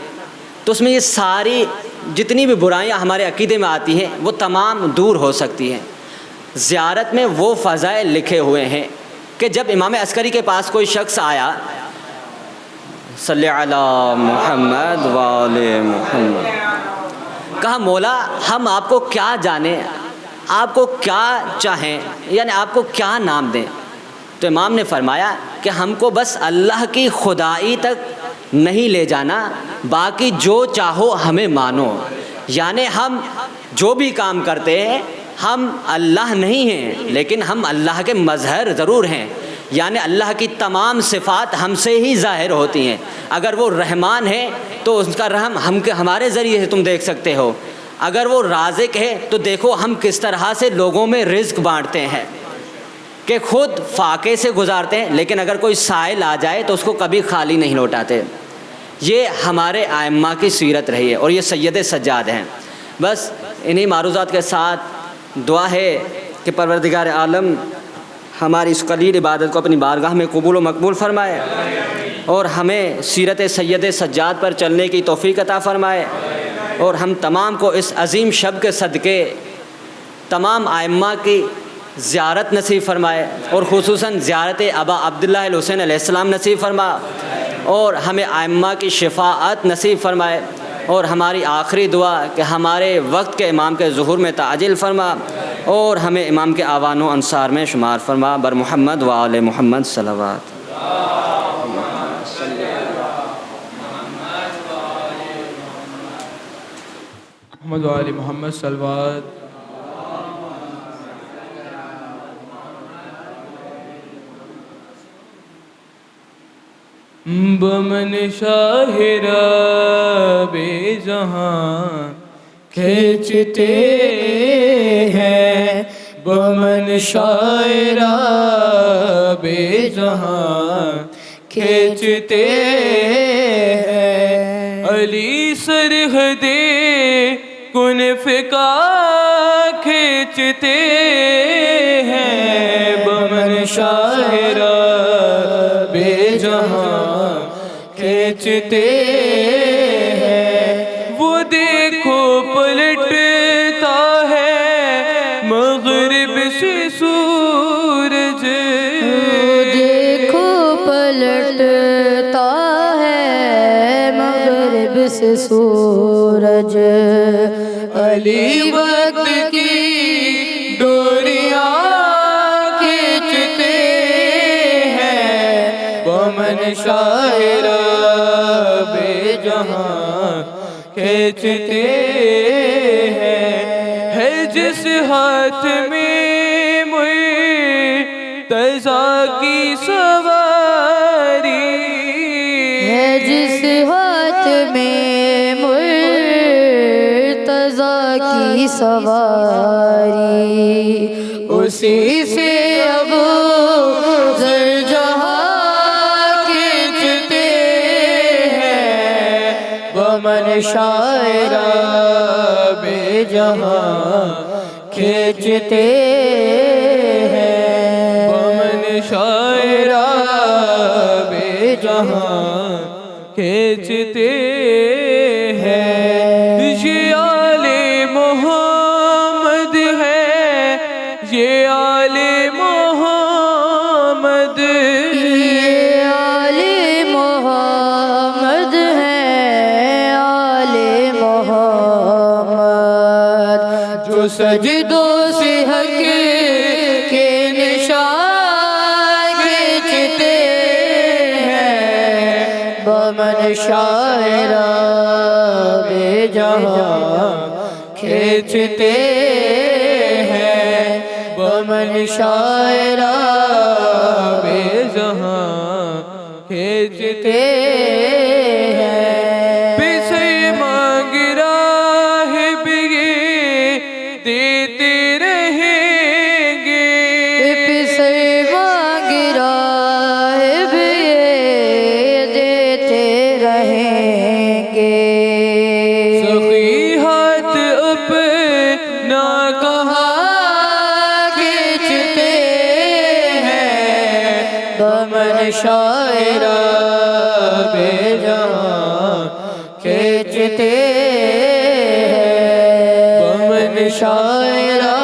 तो उसमें ये सारी जितनी भी बुराइयां हमारे अकीदे में आती हैं वो तमाम दूर हो सकती हैं। ज़ियारत में वो फ़ज़ाइल लिखे हुए हैं कि जब इमाम अस्करी के पास कोई शख्स आया, सल्ले अला मुहम्मद व आले मुहम्मद, कहा मौला हम आपको क्या जानें, आपको क्या चाहें, यानी आपको क्या नाम दें। तो इमाम ने फरमाया कि हमको बस अल्लाह की खुदाई तक नहीं ले जाना, बाकी जो चाहो हमें मानो। यानी हम जो भी काम करते हैं हम अल्लाह नहीं हैं, लेकिन हम अल्लाह के मज़हर ज़रूर हैं। यानी अल्लाह की तमाम सिफ़ात हमसे ही ज़ाहिर होती हैं। अगर वो रहमान है तो उसका रहम हमारे ज़रिए से तुम देख सकते हो। अगर वो राज़िक है तो देखो हम किस तरह से लोगों में रिज़्क बाँटते हैं कि ख़ुद फाके से गुजारते हैं, लेकिन अगर कोई साइल आ जाए तो उसको कभी खाली नहीं लौटाते। ये हमारे आइम्मा की सीरत रही है और ये सैयद सज्जाद हैं। बस इन्हीं मारूज़ात के साथ दुआ है कि परवरदिगार आलम हमारी इस कलील इबादत को अपनी बारगाह में कबूल व मकबूल फ़रमाए और हमें सीरत सैयद सज्जाद पर चलने की तौफ़ीक़ अता फ़रमाए और हम तमाम को इस अज़ीम शब के सदक़े तमाम आइम्मा की ज़ियारत नसीब फ़रमाए और ख़ुसूसन ज़ियारत अबा अब्दुल्लाह अल हुसैन अलैहिस्सलाम नसीब फ़रमा और हमें आइम्मा की शिफ़ाअत नसीब फ़रमाए। और हमारी आखिरी दुआ कि हमारे वक्त के इमाम के ज़ुहूर में ताजिल फ़रमा और हमें इमाम के आवान व अंसार में शुमार फ़रमा। बर मुहम्मद व आले मुहम्मद सलवात। मोहम्मद व आले मुहम्मद सलवात। बमन शाहिरा बेजहां खींचते हैं, बमन शायरा बेजहां खींचते हैं। अली सरहदे कुनफ़का खींचते हैं, बमन शायरा बेजहां खींचते हैं। वो देखो पलटता है मग़रिब से सूरज, देखो पलटता है मग़रिब से सूरज। अली वक्त की डोरियां खींचते हैं, बमन शायरा बेजहां खींचते हैं। है जिस हाथ में मुर्तज़ा की सवारी, है जिस हाथ में मुर्तज़ा की सवारी, उसी से अब ज़र जहां खींचते हैं, बमन शायरा बेजहां खींचते हैं, बमन शायरा बेजहां खींचते हैं। ये आले मोहम्मद है, ये आले मोहम्मद, ये आले मोहम्मद है, आले मोहम्मद। जो सजदों से हक के निशान खींचते हैं, बमन शायरा बेजहां खींचते हैं, बमन शायरा बेजहां खींचते हैं। पिछे मांग राहिब ये देते रहेंगे, पिसे मांग राहिब ये देते रहेंगे। सखी हाथ अपना कहाँ खींचते हैं, बमन बमन शायरा बेजहां खींचते हैं, बमन शायरा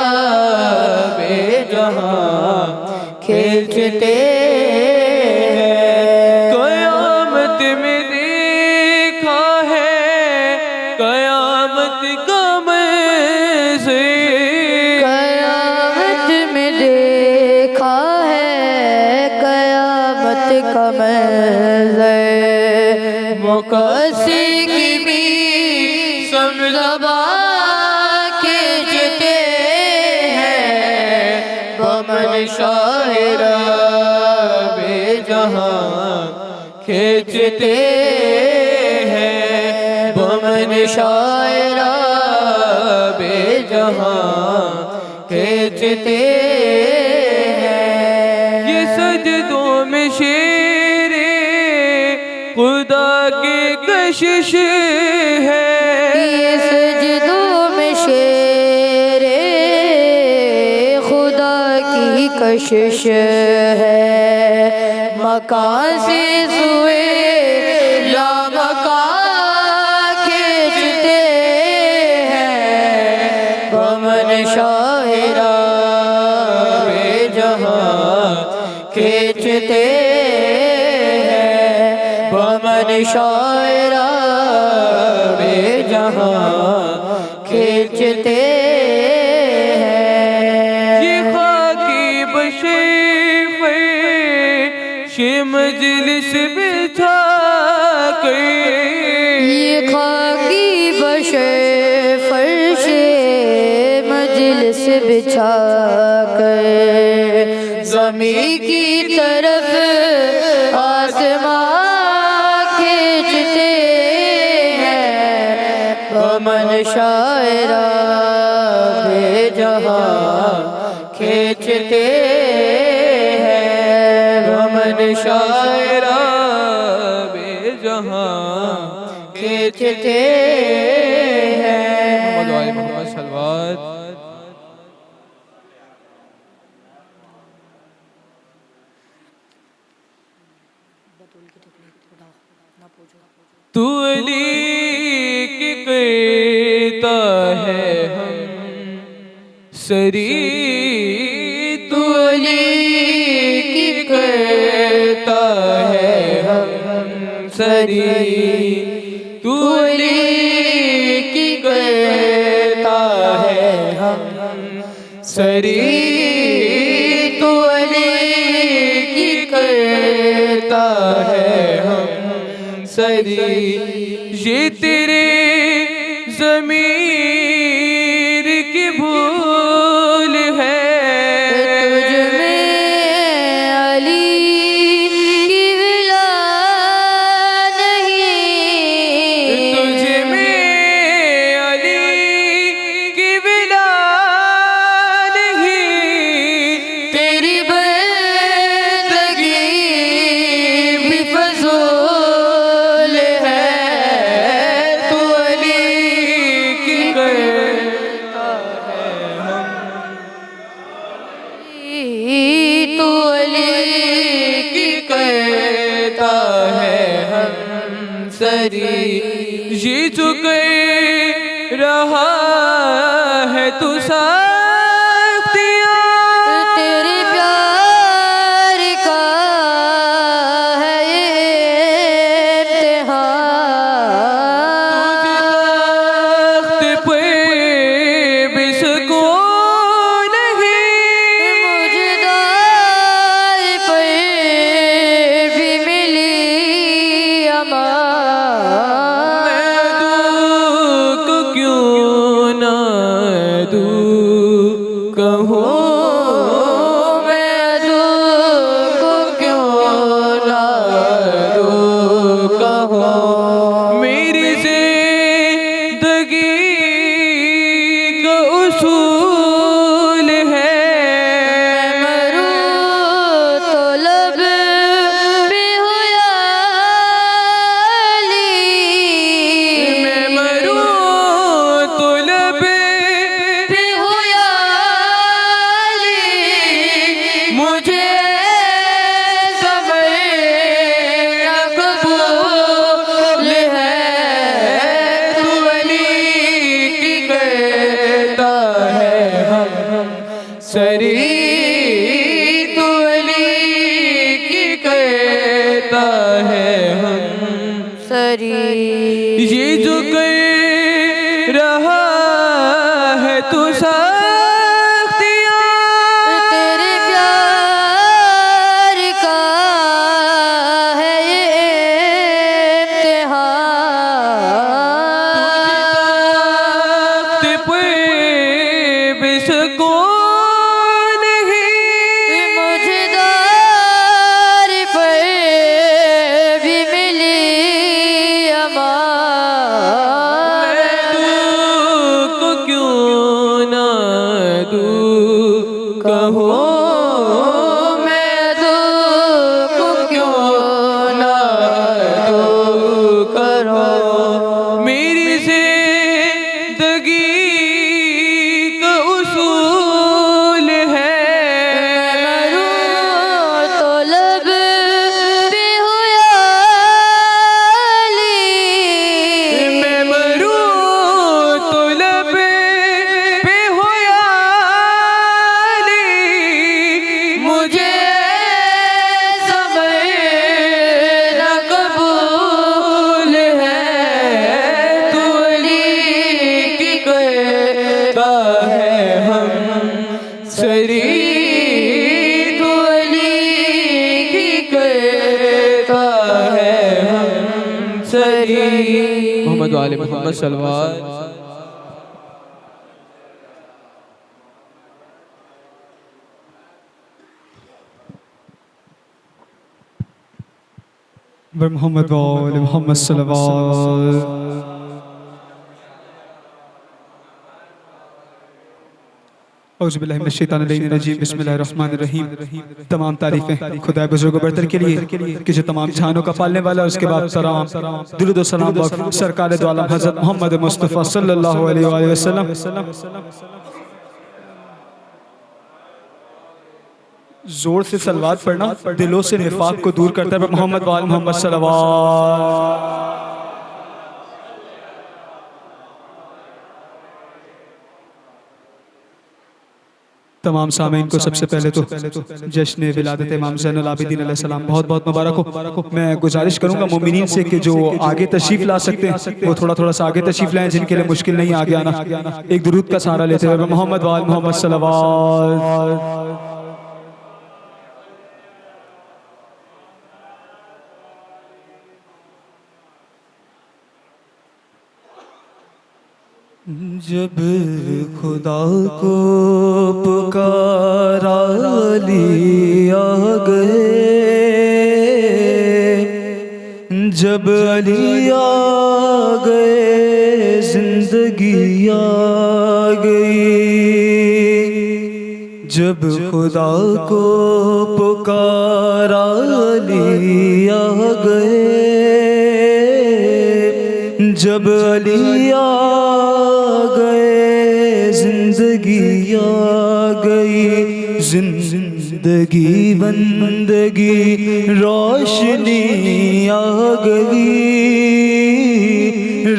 बेजहां खींचते हैं। कयामत में देखा है कयामत का मंज़र, कयामत में देखा है कयामत का मंज़र, मुक़स्सी की भी समज़बा खींचते हैं, बमन शायरा बेजहां खींचते हैं, बमन शायरा बेजहां खींचते हैं। ये सजदों में शेरे खुदा की कशिश है, ये सजदों में शेरे खुदा की कशिश है, मकान से सुए लामकान खींचते हैं, बमन शायरा बेजहां खींचते हैं, बमन शायरा बेजहां खींचते हैं। ये खाकी बशेफे शे मजलिस बिछा कर, ये खाकी बशे फर्शे मजलिस बिछा कर, ज़मीं की तरफ आसमां खींचते हैं, बमन शायरा बेजहां खींचते हैं, बमन शायरा बेजहां खींचते हैं। मोहम्मद सलवात। तू अली की कहता है हम सरी, तू अली की कहता है हम सरी, तू अली की कहता है हम सरी, तू अली की कहता है हम सरी। ये तेरे ज़मीर की भूल है, तुझ में अली की विला नहीं, तुझ में अली की विला नहीं, तेरी बंदगी भी फजूल है, तू अली की कहता है हम तू अली की कहता है हम सरी। ये जो कह रहा है तू साख्तियाँ, तेरे प्यार का है ये इम्तिहान, तख्त पे भी सुकून नहीं, मुझे दाए पर भी मिली अमान, मैं दूँ को क्यों ना दूँ, सरी तो अली की कहता है हम सरी ये जो कर रहा है तू सख्तियां तेरे प्यार का है ये इम्तिहान तुझे पे बिसकून नहीं मुझे दार पर भी मिली अमान को क्यों ना तू कहो मैं दुख क्यों ना तू करो मेरी जिंदगी का उसूल है मरूं तो लब पे हो याली मैं मरूं तो लब पे हो याली मुझे समय न कबूल है तू अली की कहता है हम सरी तू अली की कहता है हम सरी मोहम्मद वाले मोहम्मद सलवार मोहम्मद वाले मोहम्मद सल्लल्लाहु औज़ुबिल्लाहिमिनश्शैतानिर्रजीम बिस्मिल्लाहिर्रहमानिर्रहीम। तमाम तारीफ़ें खुदा बुज़ुर्ग बरतर के लिए कि जो तमाम जहानों का पालने वाला और उसके बाद सलाम दुरूद व सलाम वक़्फ़ सरकार दो आलम हज़रत मोहम्मद मुस्तफ़ा सल्लल्लाहु अलैहि वसल्लम। जोर से सलवात पढ़ना दिलों से निफाक को दूर करता है। मोहम्मद वाल मोहम्मद सल्लल्लाहु। तमाम सामीन को सबसे पहले तो जश्न विलादत इमाम ज़ैनुल आबिदीन अलैहिस्सलाम बहुत बहुत मुबारक हो। मैं गुजारिश करूंगा मोमिनीन से कि जो आगे तशरीफ ला सकते हैं वो थोड़ा थोड़ा सा आगे तशरीफ लाएं, जिनके लिए मुश्किल नहीं आगे आना। एक दुरूद का सहारा लेते हुए मोहम्मद वाल मोहम्मद सल्लल्लाहु। जब खुदा को पुकारा लिया गए, जब अली आ गए जिंदगी आ गई। जब खुदा को पुकारा लिया गए, जब अली आ जिंदगी आ गई। जिंदगी बंदगी रोशनी आ गई,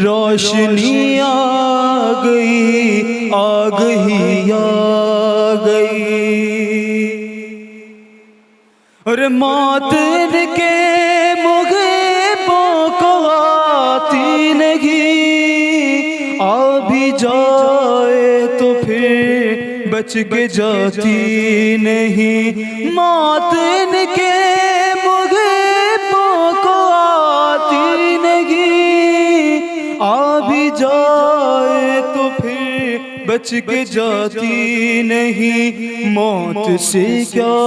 रोशनी आ गई, आग ही आ गई। और मौत के मुग़िबों को आती नहीं, आ भी जाए तो फिर बच के जाती नहीं। मौत इनके मुग़िबों को आती नहीं, आ भी जाए तो फिर बच के जाती नहीं। मौत से क्या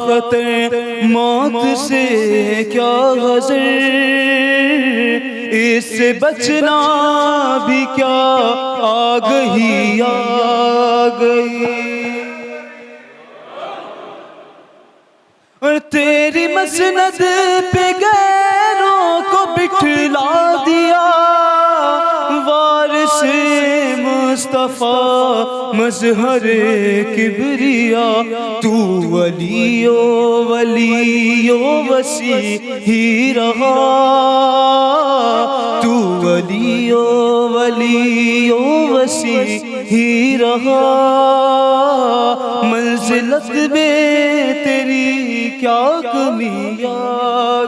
खतर, मौत से क्या हज़र, इससे बचना भी क्या, आग ही आ गई। और तेरी मसनद पे गैरों को बिठला दिया, वारिस मुस्तफ़ा मज़हर किबरिया, तू वलियो वलियो वसी ही रहा, तू वलियो वलियो वसी ही रहा। मंजिलत में तेरी क्या कमी आ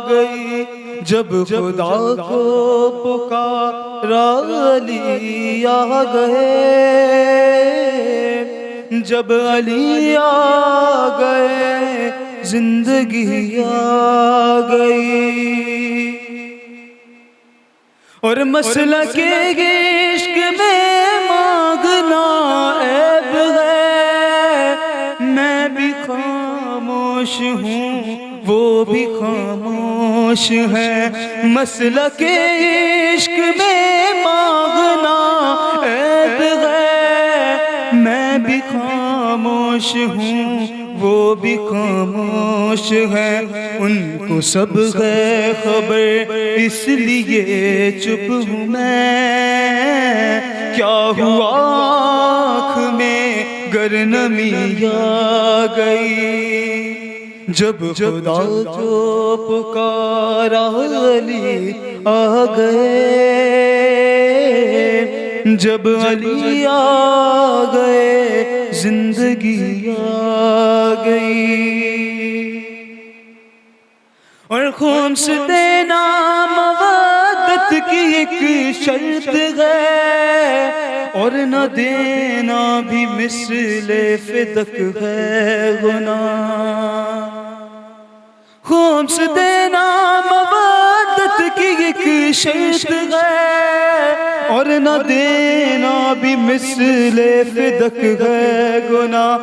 गई, जब खुदा को पुकारा अली आ गए, जब अली आ गए जिंदगी आ गई। और मसला के इश्क में मांगना ऐब है, मैं भी खामोश हूँ वो भी खामोश है। मसला के इश्क में मांगना ऐब है, मैं भी खामोश हूँ वो भी खामोश है। उनको सब है खबर इसलिए चुप हूँ मैं, क्या हुआ आँख में गर नमी आ गई, जब खुदा को पुकारा अली आ गए, जब अली आ गए जिंदगी आ गई। और खून से देना मवद्दत की एक शर्त है, और न देना भी मिसले फिदक है गुनाह। खून से देना मवद्दत की एक शर्त है, और न देना भी मिसले फिदक है गुनाह।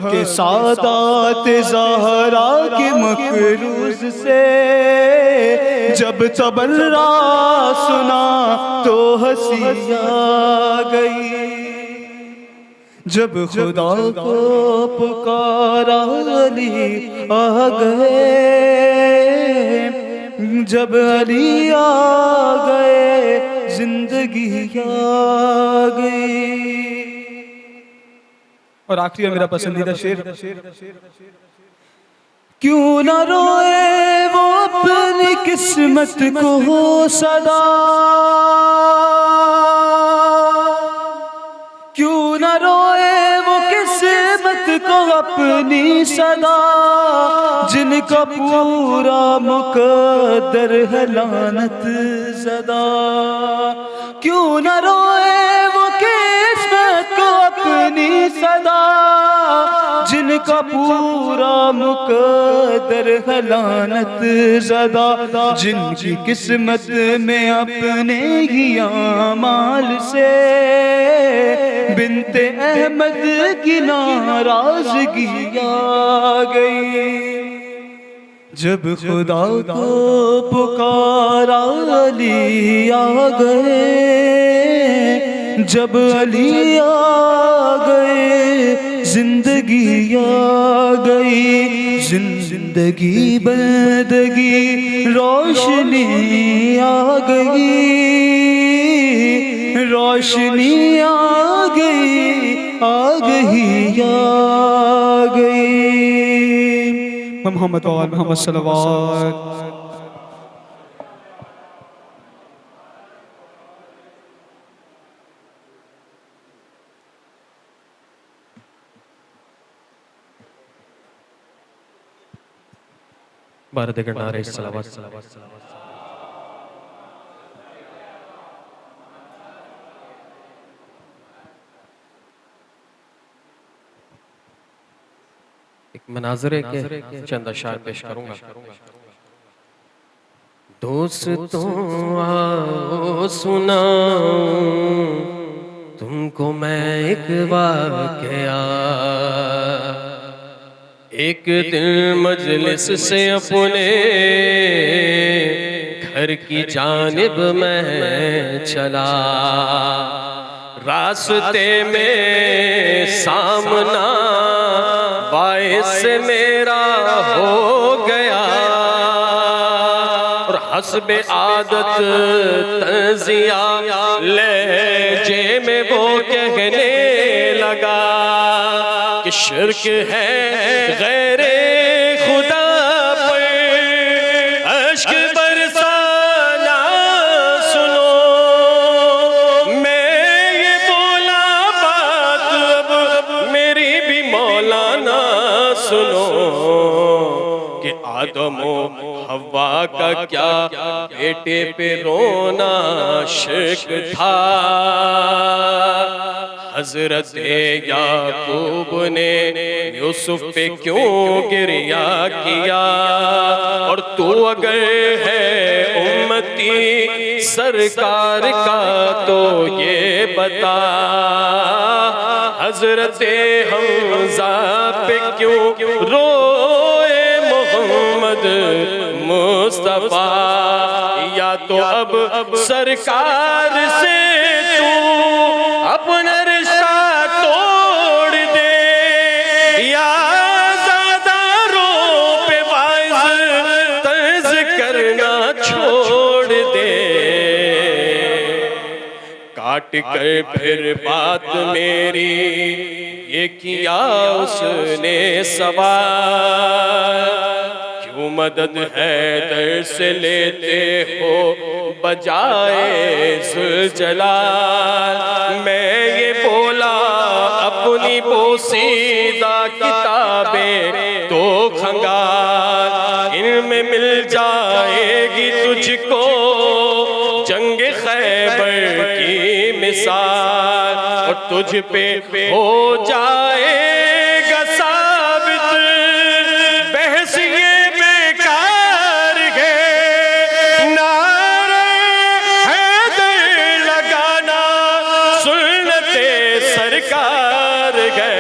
के सादात ज़हरा के मकरूज से जब तबर्रा सुना तो हंसी आ गई, जब खुदा को पुकारा अली आ गए, जब अली आ गए जिंदगी आ गई। और आखिरी मेरा पसंदीदा शेर, क्यों न रोए वो अपनी किस्मत को हो सदा, क्यों न रोए वो किस्मत को अपनी सदा, जिनका पूरा मुकद्दर है लानत ज़दा। क्यों न रोए वो किस्मत को अपनी सदा, जिनका पूरा मुकद्दर है लानत ज़दा, जिनकी किस्मत में अपने ही आमाल से बिन्ते अहमद की नाराज़गी आ गई, जब खुदा को पुकारा अली आ गए, जब अली आ गए जिंदगी आ गई, जिंदगी बंदगी रोशनी आ गई, रोशनी आ गई, आ गई, आ गई। मोहम्मद वाल मोहम्मद सल्लल्लाहु। भारत के नारे सलावत। एक मनाज़रे के चंद अशार पेश करूंगा। दोस्तों आओ सुनाऊं तुमको मैं एक वाक़या, एक दिन मजलिस से अपने घर की जानिब मैं चला, रास्ते में सामना बाइस मेरा हो गया, और हस्बे आदत तंजिया लहजे में वो कहने लगा कि शिर्क है गैरे खुदा पर, अश्क बरसाना सुनो। मैं ये बोला बात अब मेरी भी मौलाना सुनो, कि आदमो हवा का क्या बेटे पे रोना शिर्क था। हजरत याकूब ने यूसुफ पे क्यों गिरिया किया, और तू अगर है उम्मती सरकार का तो ये बता, हजरत हमजा पे क्यों रोए मोहम्मद मुस्तफा। या तो अब सरकार से तू अपना रिश्ता तोड़ दे, या ज़ादारों पे वाइज़ तर्ज करना छोड़ दे। काट कर फिर बात मेरी ये किया उसने सवाल, क्यों मदद हैदर से लेते हो बजाए ज़ुलजलाल। मैं ये बोला अपनी पोसीदा किताबें तो खंगाल, इनमें मिल जाएगी तुझको जंग खैबर की मिसाल, और तुझ पे हो जाएगा साबित बहस ये बेकार है। नारे हैदर लगाना सुन्नते सरकार है।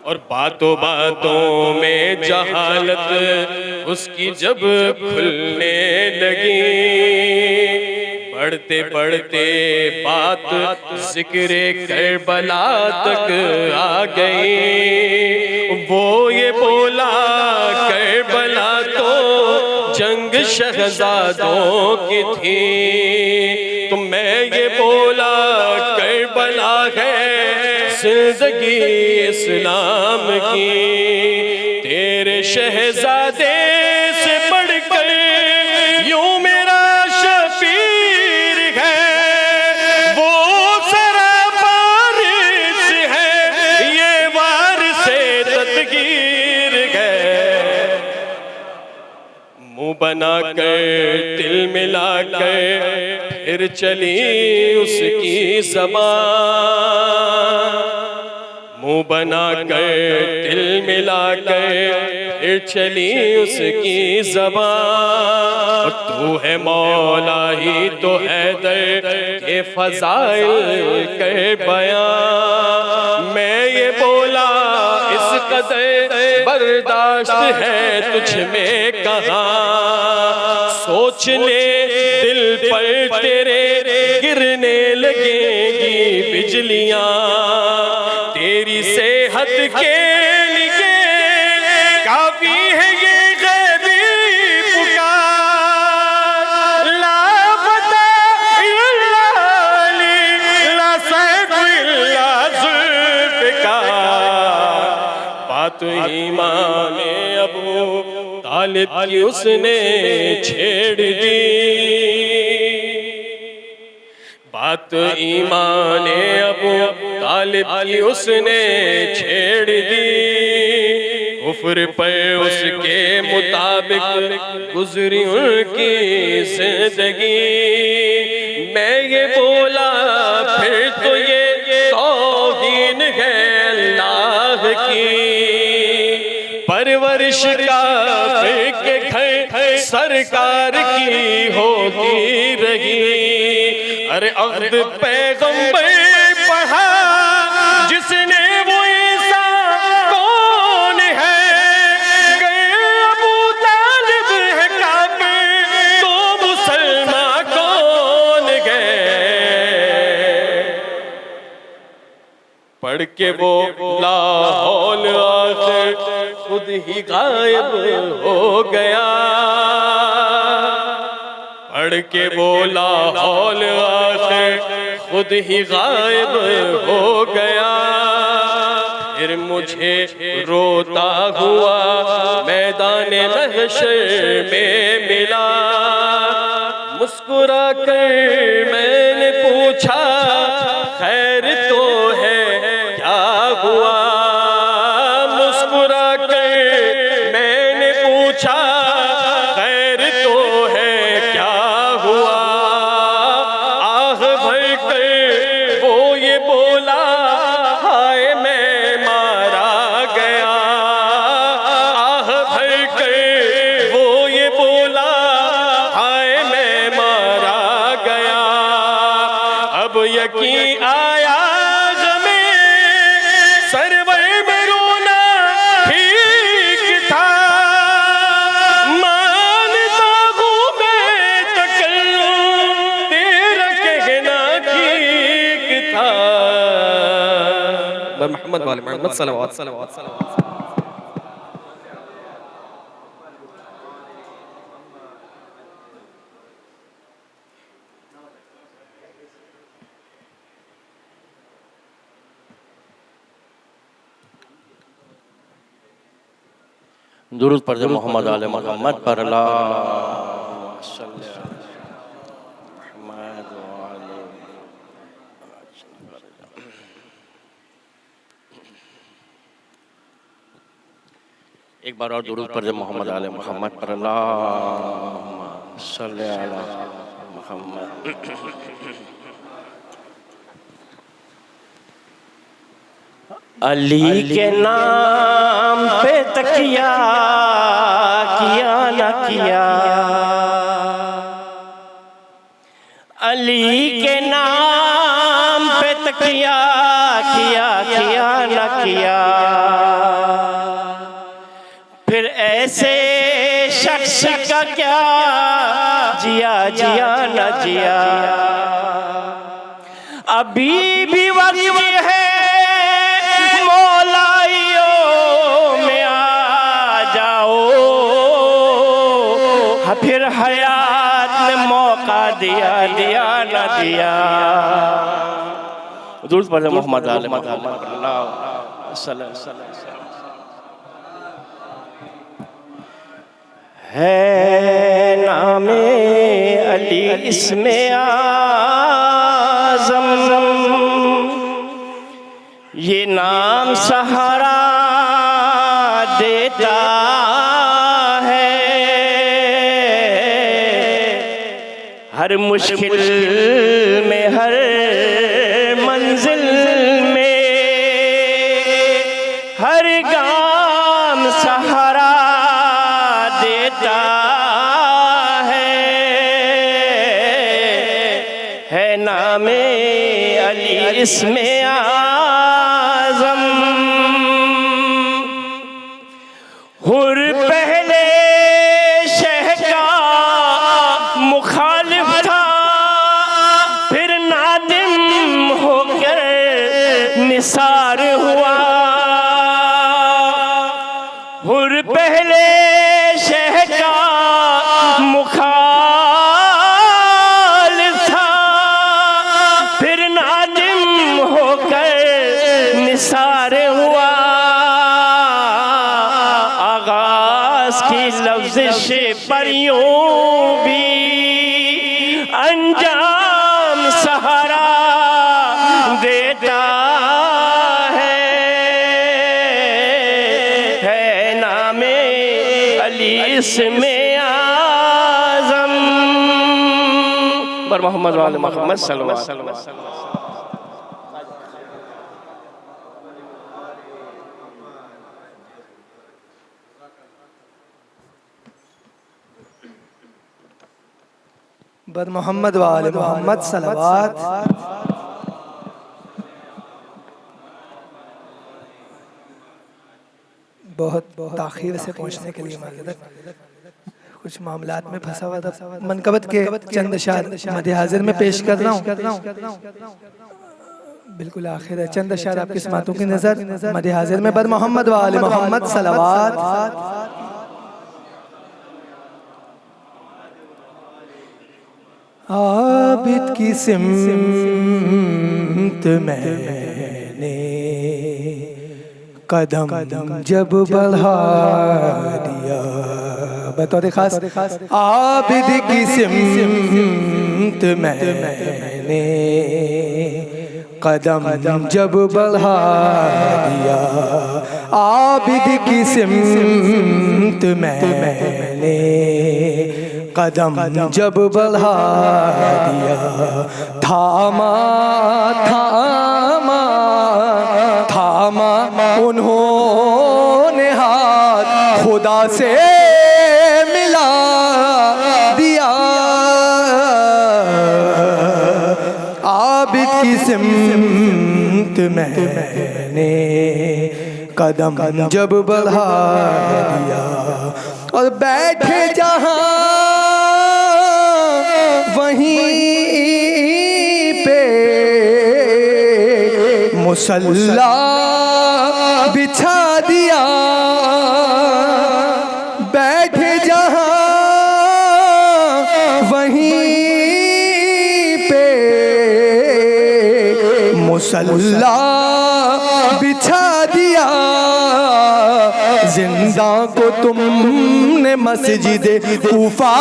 और बातों बातों में जहालत उसकी जब खुलने लगी, बढ़ते बढ़ते बात जिक्र करबला तक आ गई। वो ये बोला करबला तो जंग शहजादों की थी, तो मैं ये बोला करबला है जिंदगी इस्लाम की। तेरे शहजादे से बढ़कर यूं मेरा शफीर है, वो सरापारिस है, ये वारिसे तदगीर है। मुंह बना कर दिल मिला कर फिर चली उसकी ज़बान, मुंह बना कर दिल मिला कर फिर चली उसकी ज़बान। तू है मौला ही तो हैदर के फ़ज़ाइल कर बयां। मैं ये बोला इस कदर बर्दाश्त है तुझ में कहाँ, सोच ले दिल पर तेरे गिरने लगेगी बिजलियाँ। तेरी सेहत के लिए काफी है ये गैबी पुकार, ला फता इल्ला अली, ला सैफ इल्ला ज़ुल्फ़िकार। बात ईमान अबू तालिब की उसने छेड़ दी, बात ईमान अबू तालिब की उसने छेड़ दी। कुफ्र पर उसके मुताबिक गुजरी उनकी जिंदगी। मैं ये बोला फिर तो ये तौहीन है अल्लाह की, परवरिश काफिर के घर सरकार की होती रही। अरे अहद पैगंबर पढ़ा जिसने वो ईसा कौन है, गए अबू तालिब है काफिर तो मुसलमान कौन गए। पढ़ के वो लाहौल आखिर खुद ही गायब हो गया, पढ़ के वो लाहौल आखिर खुद ही गायब हो गया। फिर मुझे रोता हुआ मैदान महशर में मिला। मुस्कुरा कर मैंने पूछा खैर तो है क्या हुआ। मुस्कुरा कर मैंने पूछा खैर तो है क्या हुआ। आह भर कर वो ये बोला हाय मैं मारा गया। आह भर कर वो ये बोला हाय मैं मारा गया। अब यकीन आया गमे सरवर में रोना ठीक था। मानता हूँ मैं तकल्लुम तेरा कहना ठीक था। मोहम्मद वाले मोहम्मद सल्लल्लाहु अलैहि वसल्लम। दुरूद पढ़ दे मोहम्मद आले मोहम्मद पर एक बार और दुरूद पढ़ दे मोहम्मद आले मोहम्मद पर अली के नाम पे तकिया किया न किया। अली के नाम पे तकिया किया न किया। फिर ऐसे शख्स का क्या जिया न जिया। अभी भी वक्त है फिर हयात ने मौका दिया न दिया। दुरूद पढ़ मोहम्मद आले मोहम्मद है नामे अली इसमें आज़म। ये नाम सहारा देता हर मुश्किल में हर मंजिल में हर गाम सहारा देता है नामे अली इसमें आज़म। हुर पहले शह का मुखालिफ था फिर नादिम होकर निसार हुआ। हुर पहले शह का मुखालिफ था फिर नादिम होकर निसार हुआ। आगाज की लफ्ज़िश पर यूं भी अंजाम सहारा देता है नामे अली इसमें आज़म। पर मोहम्मद वाले मोहम्मद सल्लल्लाहु अलैहि वसल्लम। बर मोहम्मद वाले मोहम्मद सलवात। बहुत ताख़ीर से पहुंचने के लिए माज़रत, कुछ मामलात में फंसा हुआ था। मनकबत के चंद अशार मद हाजिर में पेश कर रहा हूँ। बिल्कुल आखिर है, चंद अशार आपकी समातों की नज़र मद हाजिर में। बर मोहम्मद वाले मोहम्मद सलवात। आबिद की सिमत मैंने कदम जब बढ़ा दिया, बतौर खास आबिद की सिमत मैंने कदम जब बढ़ा दिया, आबिद की सिमत मैंने कदम जब बढ़ा दिया, थामा थामा थामा उन्होंने हाथ खुदा से मिला दिया, आबिद की सिमत मैंने कदम जब बढ़ा दिया, और बैठे जहाँ वहीं पे मुसल्ला बिछा दिया, बैठे जहाँ वहीं पे मुसल्ला बिछा दिया, जिंदा को तुमने मस्जिद कूफा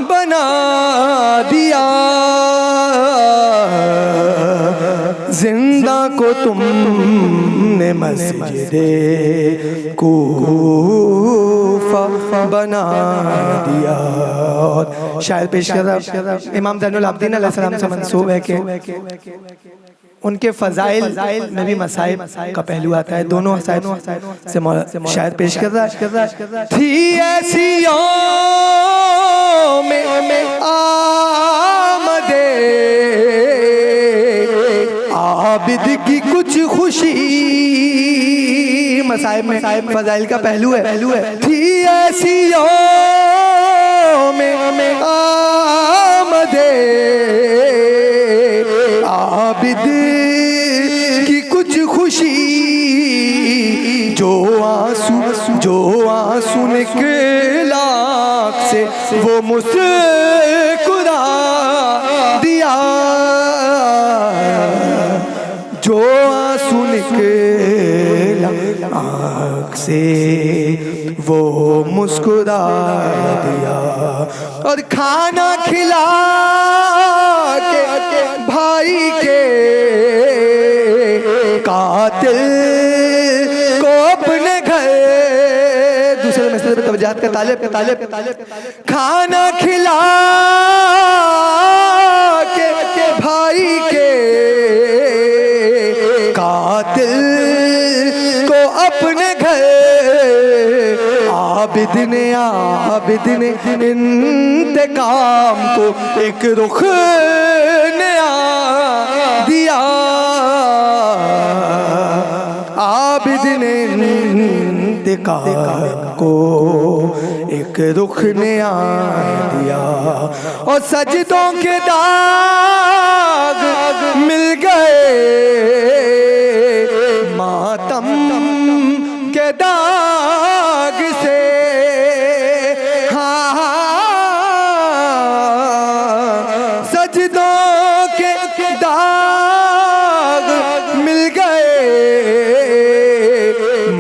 बना दिया, जिंदा को तुमने मस्जिद कूफा बना दिया। शायर पेश कर रहा इमाम ज़ैनुल आबिदीन अलैहिस्सलाम से मंसूब है कि उनके फ़ज़ाइल में भी मसाइब का पहलू आता है। दोनों से शायर पेश कर रहा थी ऐसी में आमदे आबिद की कुछ खुशी, मसाइब में फ़ज़ाइल का पहलू है। थी ऐसी में आमदे आबिद की कुछ खुशी, जो आंसू निकला से वो मुस्कुरा दिया, जो आंसू निकला आँख से वो मुस्कुरा दिया, और खाना खिला के भाई के कातिल को अपने घर, दूसरे मसले पे तवज्जुह का तालिब खाना खिला के भाई के कातिल को अपने घर, आबिद ने इंतकाम को एक रुख नया दिया, आबिद ने इंतकाम को एक रुख नया दिया, और सजदों के दाग मिल गए मातम के दाग से, सजदों के दाग मिल गए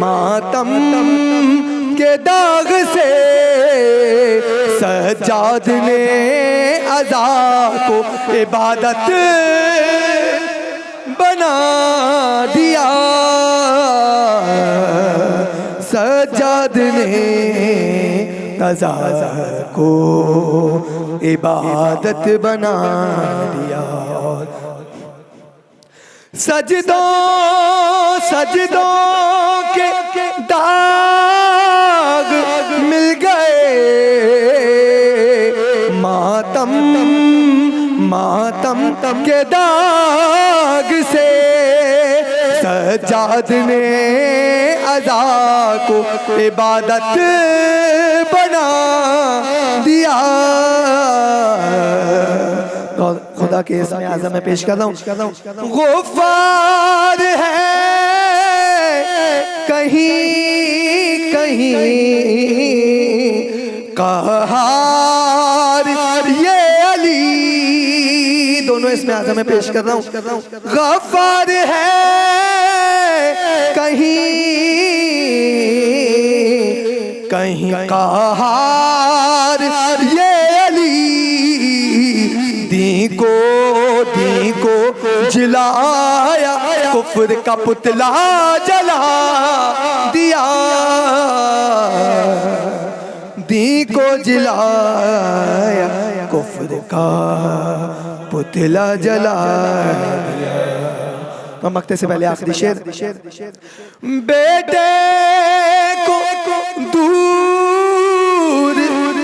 मातम के दाग से, सज्जाद ने अज़ा को इबादत बना दिया, सज्जाद ने अज़ा को इबादत बना दिया, सजदों के दाग मिल गए मातम के दाग से, सज्जाद ने अज़ा को इबादत बना दिया। खुदा के इसमें आज़म में पेश कर रहा हूँ, गुफ़ार है कहीं कहीं कहार इसमें आज़म में पेश कर रहा हूँ। गफ्फार है कहीं कहीं कहार ये अली दी को जिलाया कुफ्र का पुतला जला दिया दी को जिलाया कुफ्र का पुतला जला दिया। मकते से पहले आखिरी शेर। बेटे को दूर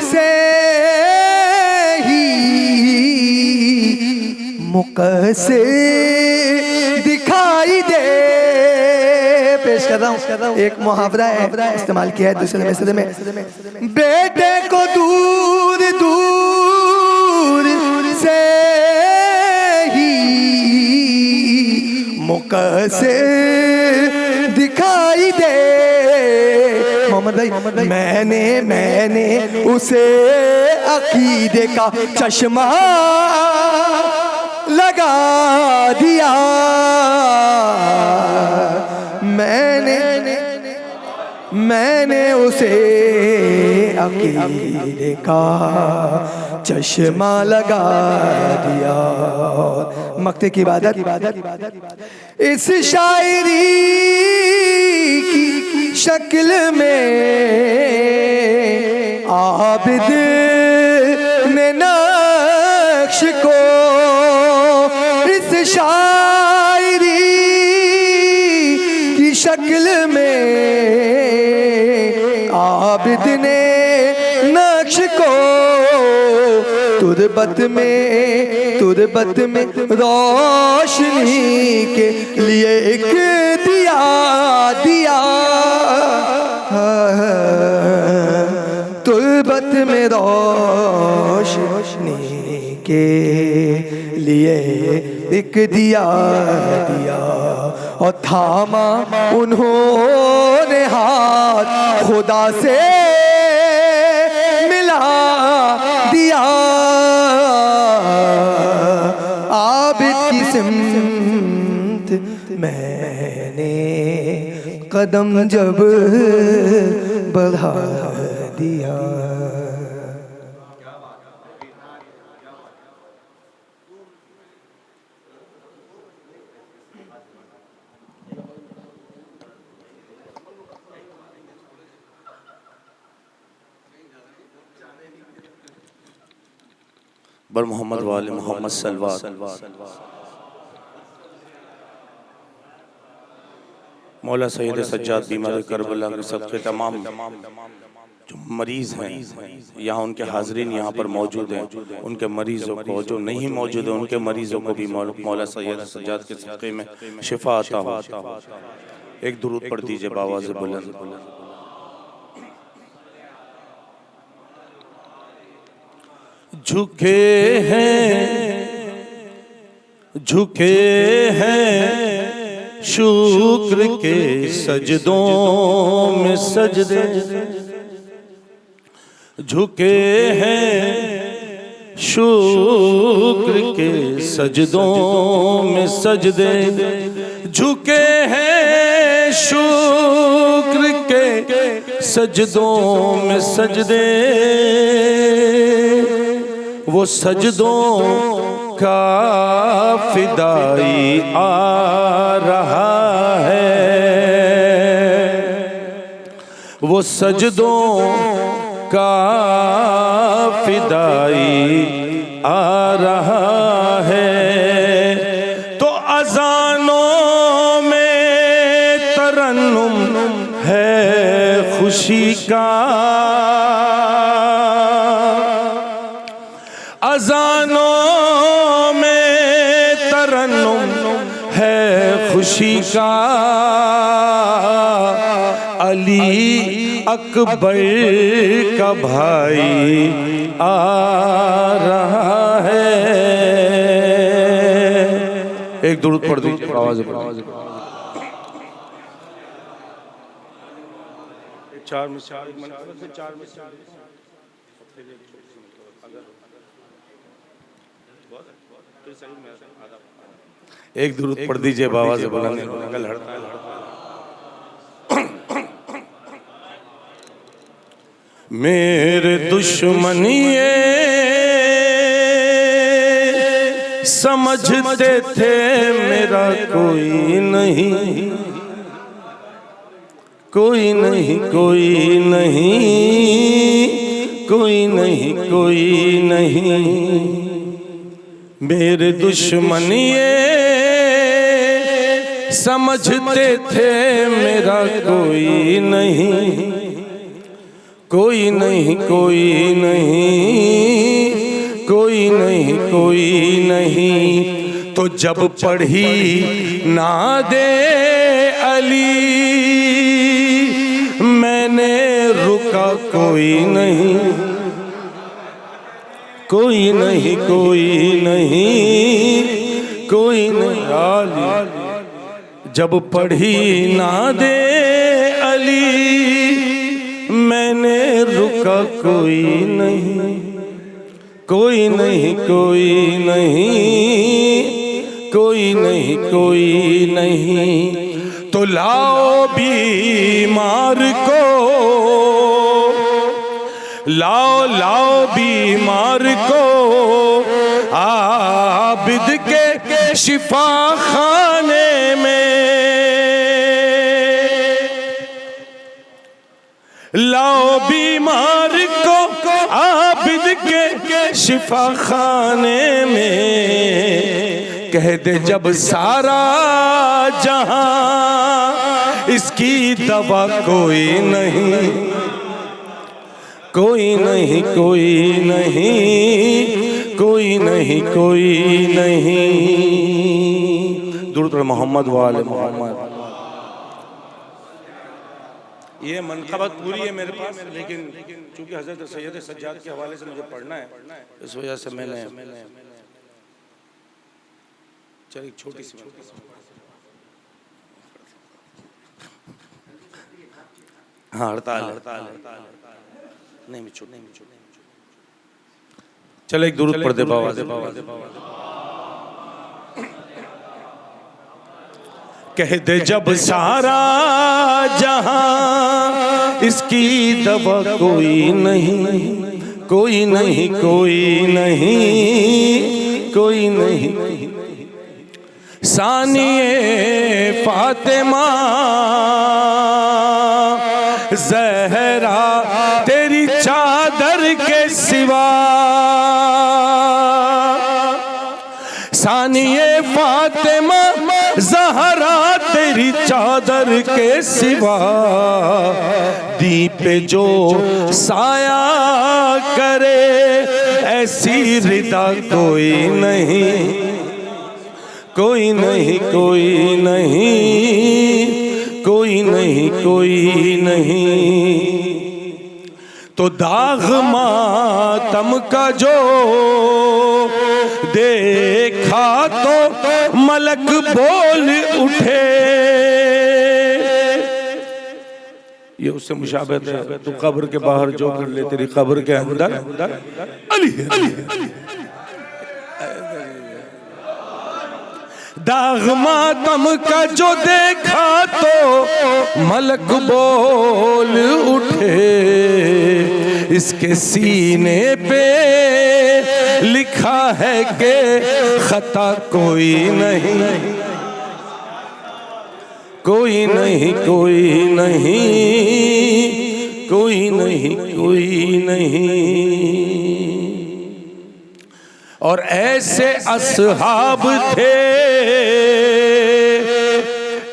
से ही मुकसे दिखाई दे। पेश कर रहा हूँ, एक मुहावरा है इस्तेमाल किया है दूसरे मिसरे में। बेटे को दूर दूर से ही मुकसे दिखाई दे। मोहम्मद भाई मैंने उसे अकीदे का चश्मा लगा दिया। मैंने उसे अकीदे का चश्मा लगा दिया। मक्ते की इबादत इस शायरी की शक्ल में आबिद ने नक्श को इस शायरी की शक्ल में आबिद ने नक्श को तुरबत में रोशनी के लिए एक दिया तुरबत में रोशनी के लिए एक दिया और थामा उन्होंने हाथ खुदा से मिला दिया। आबिद की सिमत मैंने कदम जब बढ़ा दिया। बर मोहम्मद वाले मोहम्मद सल्लल्लाहु मौला सैयद सज्जाद बीमार करबला के सदक़े तमाम जो मरीज़ हैं यहाँ उनके हाज़रीन यहाँ पर मौजूद हैं, उनके मरीज़ों को जो नहीं मौजूद हैं उनके मरीज़ों को भी मौला सैयद सज्जाद के सदक़े में शिफा अता हो। एक दुरूद पढ़ दीजिए बावाज़ बुलंद। झुके हैं शुक्र के सजदों में सजदे। झुके हैं शुक्र के सजदों में सजदे। झुके हैं शुक्र के सजदों में सजदे। वो सजदों का फिदाई आ रहा है। वो सजदों का फिदाई आ रहा है। तो अज़ानों में तरन्नुम है खुशी का। अज़ानों में तरन्नुम है खुशी का। अली अकबर का भाई आ रहा है। एक दुरूद पढ़ दीजिए आवाज़ में। चार में चार एक दुरूद पढ़ दीजिए बाबा से बुलंद कल हड़ताल। मेरे दुश्मनिए समझते थे मेरा कोई नहीं, कोई नहीं, कोई नहीं, कोई नहीं, कोई नहीं। मेरे दुश्मनिए समझते थे मेरा कोई नहीं, कोई नहीं, कोई नहीं, कोई नहीं, कोई नहीं। तो जब पढ़ी नादे अली मैंने रुका कोई नहीं, कोई नहीं, कोई नहीं, कोई नहीं। अली जब पढ़ी नादे अली मैंने रुका कोई नहीं, कोई नहीं, कोई नहीं, कोई नहीं, कोई नहीं। तो लाओ बीमार को, लाओ लाओ बीमार को आबिद के शिफा खाने में, लाओ बीमार को आबिद के शिफा खाने में। कह दे जब सारा जहां इसकी दवा कोई नहीं, कोई नहीं, कोई नहीं, कोई नहीं, कोई नहीं। दुरूद मोहम्मद वाले मोहम्मद। ये मनक़बत पूरी है मेरे पास, लेकिन चूंकि हज़रत सैयद सज्जाद के हवाले से मुझे पढ़ना है, इस वजह से मैंने चल एक छोटी सी हाँ हड़ताल नहीं मैं छोड़ चल एक दुरूद पढ़ दे बाबा से। कह दे जब सारा जहां इसकी दवा कोई नहीं, कोई नहीं, कोई नहीं, कोई नहीं। सानिए फातिमा ज़हरा तेरी चादर के सिवा, सानिए फातिमा ज़हरा तेरी चादर के सिवा, दीप पे जो साया करे ऐसी रिदा कोई नहीं, कोई नहीं, कोई नहीं, कोई नहीं, कोई नहीं। तो दाग मातम का जो देखा तो मलक बोल उठे, ये उससे मुशाबहत है। तू कब्र के बाहर जो कर ले तेरी कब्र के अंदर अली है, अली है। दाग मातम का जो देखा तो मलक बोल उठे, इसके सीने पे लिखा है कि खता कोई नहीं, कोई नहीं, कोई नहीं, कोई नहीं, कोई नहीं। और ऐसे असहाब थे,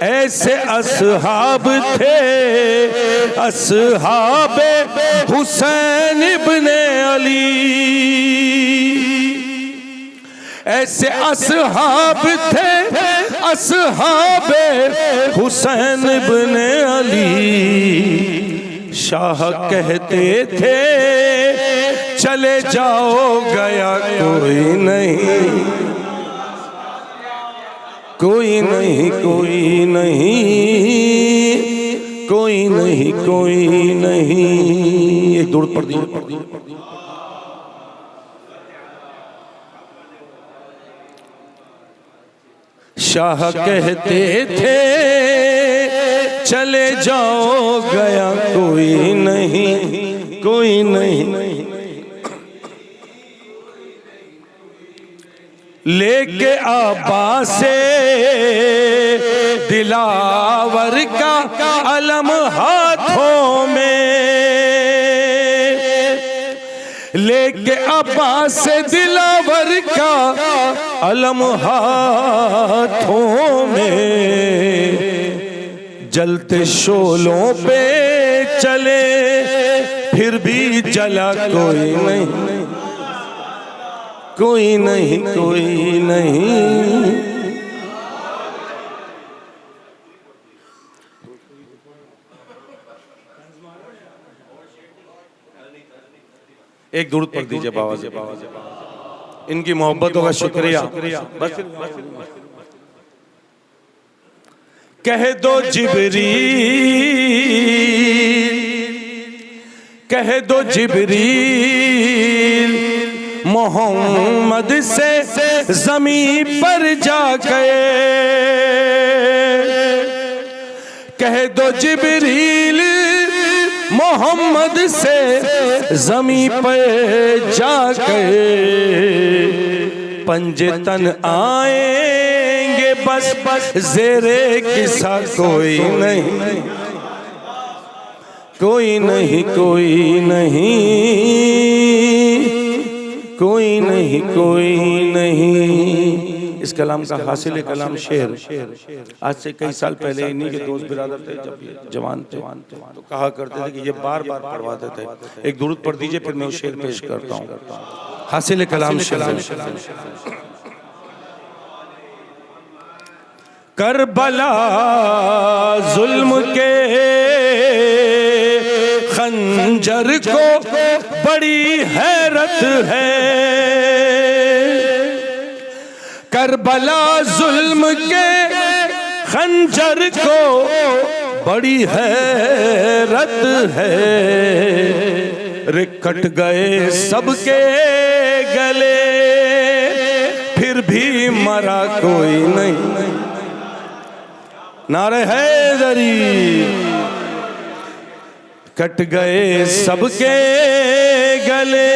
ऐसे असहाब थे, असहाबे हुसैन इब्ने अली, ऐसे असहाब थे, असहाबे हुसैन इब्ने अली। शाह कहते थे चले जाओ गया कोई नहीं, कोई नहीं, कोई नहीं, कोई नहीं, कोई नहीं। एक दूर पड़ दी। शाह कहते थे चले जाओ गया कोई नहीं, कोई नहीं। लेके अब्बासे दिलावर का अलम हाथों में, लेके अब्बासे दिलावर का अलम हाथों में, जलते शोलों पे चले फिर भी जला कोई नहीं, कोई नहीं, कोई नहीं। एक दुरूद पढ़ दीजिए बाबा जी, इनकी मोहब्बतों का शुक्रिया। बस कह दो जिब्रील, कह दो जिब्रील मोहम्मद से ज़मीं पर जा गए, कह दो जिब्रील मोहम्मद से ज़मीं पर जा गए, पंजे तन आएंगे बस बस ज़ेरे किसा कोई नहीं, कोई नहीं, कोई नहीं, कोई नहीं, कोई नहीं। इस कलाम का हासिल कलाम शेर आज से कई साल पहले इन्हीं के दोस्त बिरादर थे, जब ये जवान थे तो कहा करते थे कि ये बार बार पढ़वाते थे। एक दुरूद पढ़ दीजिए फिर मैं वो शेर पेश करता हूँ। हासिल कलाम शेर। करबला जुल्म के खंजर को बड़ी हैरत है, करबला जुल्म के खंजर को बड़ी हैरत है, रे कट गए सबके गले फिर भी मरा कोई नहीं, नारे हैदरी। कट गए सबके गले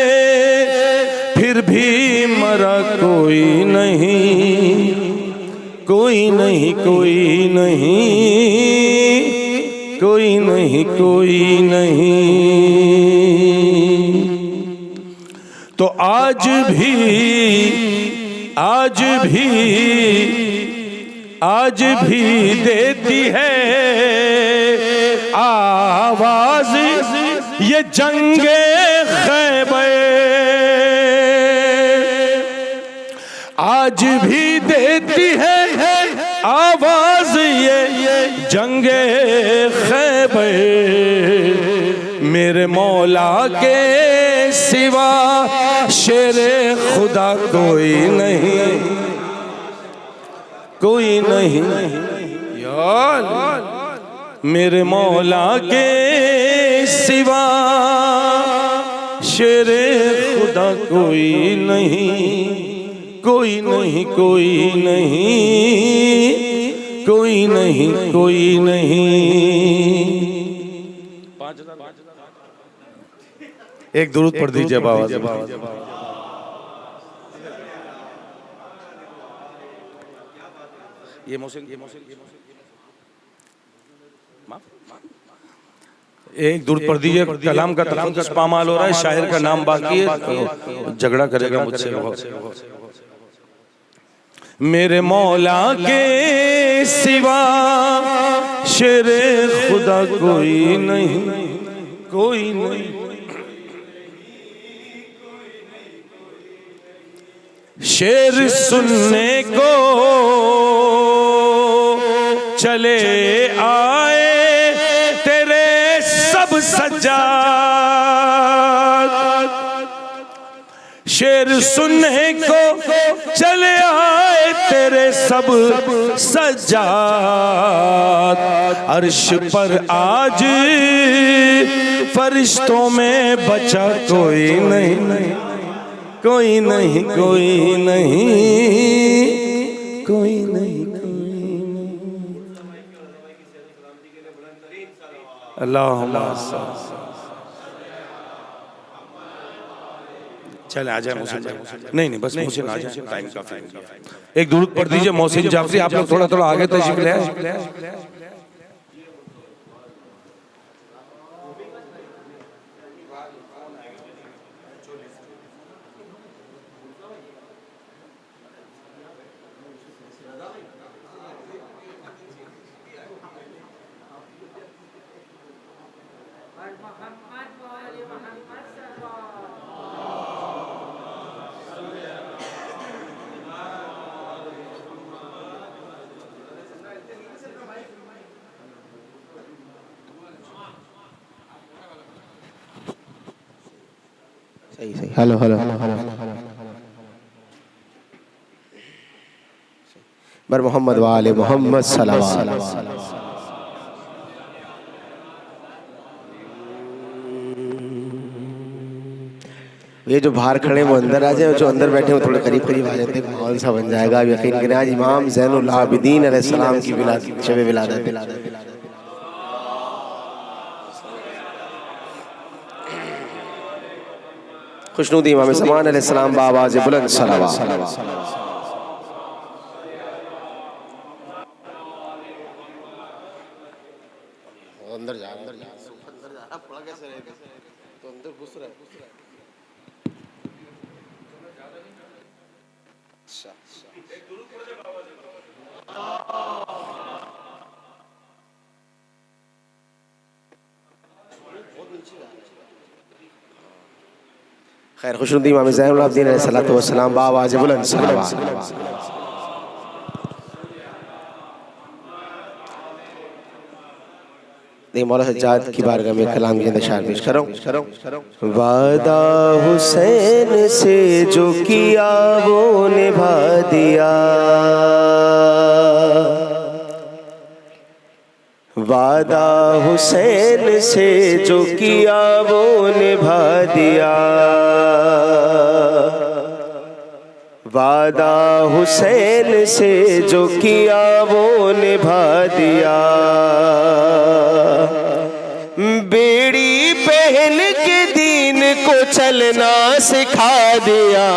फिर भी मरा कोई नहीं, कोई नहीं, कोई नहीं, कोई नहीं, कोई नहीं। तो आज भी देती है आवाज ये जंगे खैबर, आज भी देती है आवाज ये जंगे खैबर, मेरे मौला के सिवा शेरे खुदा कोई नहीं, कोई नहीं। यार मेरे मौला के सिवा शेरे खुदा कोई नहीं, कोई नहीं, कोई नहीं, कोई नहीं, कोई नहीं। एक दुरूद पढ़ दीजिए बाबा। ये एक दुरूद पढ़ दीजिए। कलाम का तलफ़्फ़ुज़ पामाल हो रहा है, शायर का नाम बाकी है, झगड़ा करेगा मुझसे। मेरे मौला के सिवा शेरे खुदा कोई नहीं, कोई नहीं। शेर सुनने को चले आए तेरे सब सज्जाद, शेर सुनने को चले आए तेरे सब सज्जाद, अर्श पर आज फरिश्तों में बचा कोई नहीं, कोई नहीं, कोई नहीं, कोई नहीं अल्लाहुम्मा चले आ जाए मोहसिन भाई। नहीं बस मोहसिन आ जाए, टाइम काफी हो गया। एक दुरूद पढ़ दीजिए मोहसिन जाफरी, आप लोग थोड़ा थोड़ा आगे तशरीफ ले आए। हेलो बर मोहम्मद वाले मोहम्मद सल्लल्लाहु। ये जो बाहर खड़े वो अंदर आ जाए, जो अंदर बैठे वो थोड़े करीब करीब आ जाते, माहौल सा बन जाएगा। अब यकीन करें आज इमाम ज़ैनुल आबिदीन अलैहिस्सलाम की शब विलादत। खुशनूद इमाम ज़मान अलैहिस्सलाम बावाज़ बुलंद सलावत। अंदर जा थोड़ा कैसे रहेगा तो अंदर घुस रहा है। खैर खुशनुदी इमाम ज़ैनुल आबिदीन अलैहिस्सलातु वस्सलाम बावाज़ बुलंद सलावत। मौला सज्जाद की बारगाह में कलाम के अंदर शार पेश करो। वादा हुसैन से जो किया वो निभा दिया, वादा हुसैन से जो किया वो निभा दिया, वादा हुसैन से जो किया वो निभा दिया। बेड़ी पहन के दीन को चलना सिखा दिया,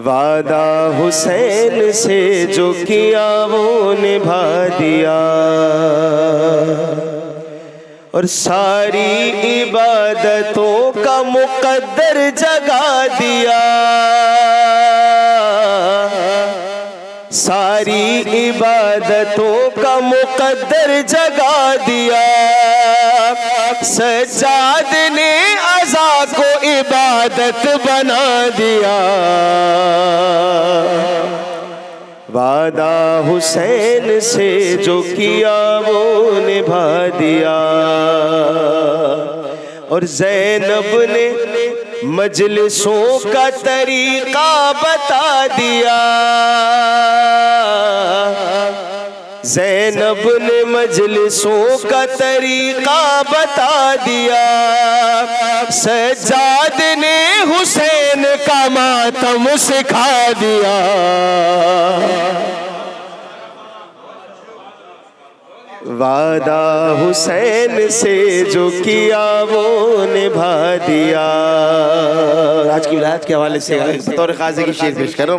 वादा हुसैन से जो किया वो निभा दिया। और सारी इबादतों का मुकद्दर जगा दिया, सारी इबादतों का मुकद्दर जगा दिया। सज्जाद ने अज़ा को इबादत बना दिया, वादा हुसैन से जो किया वो निभा दिया। और ज़ैनब ने मजलिसों का तरीका बता दिया, ज़ैनब ने मजलिसों का तरीका बता दिया। सज्जाद ने हुसैन का मातम सिखा दिया, वादा हुसैन से जो किया वो निभा दिया। आज की विलायत के हवाले से बतौर क़ाज़ी की शेर पेश करो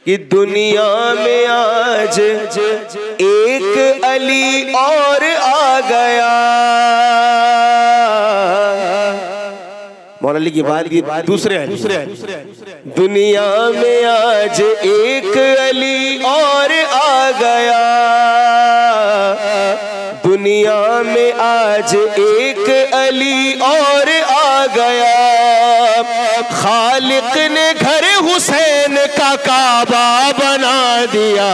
कि दुनिया में आज एक अली और आ गया। मौला अली की बात की दूसरे दुनिया में आज एक अली और आ गया, दुनिया में आज एक अली और आ गया। खालिक ने घर हुसैन का काबा बना दिया,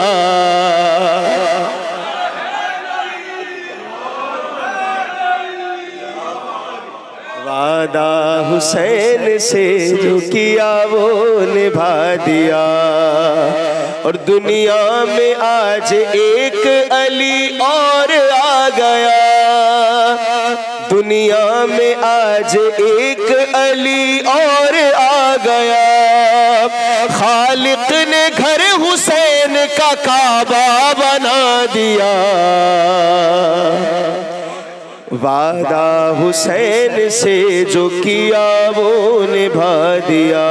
वादा हुसैन से जो किया वो निभा दिया। और दुनिया में आज एक अली और आ गया, दुनिया में आज एक अली और आ गया। खालिक ने घर हुसैन का काबा बना दिया। वादा हुसैन से जो किया वो निभा दिया।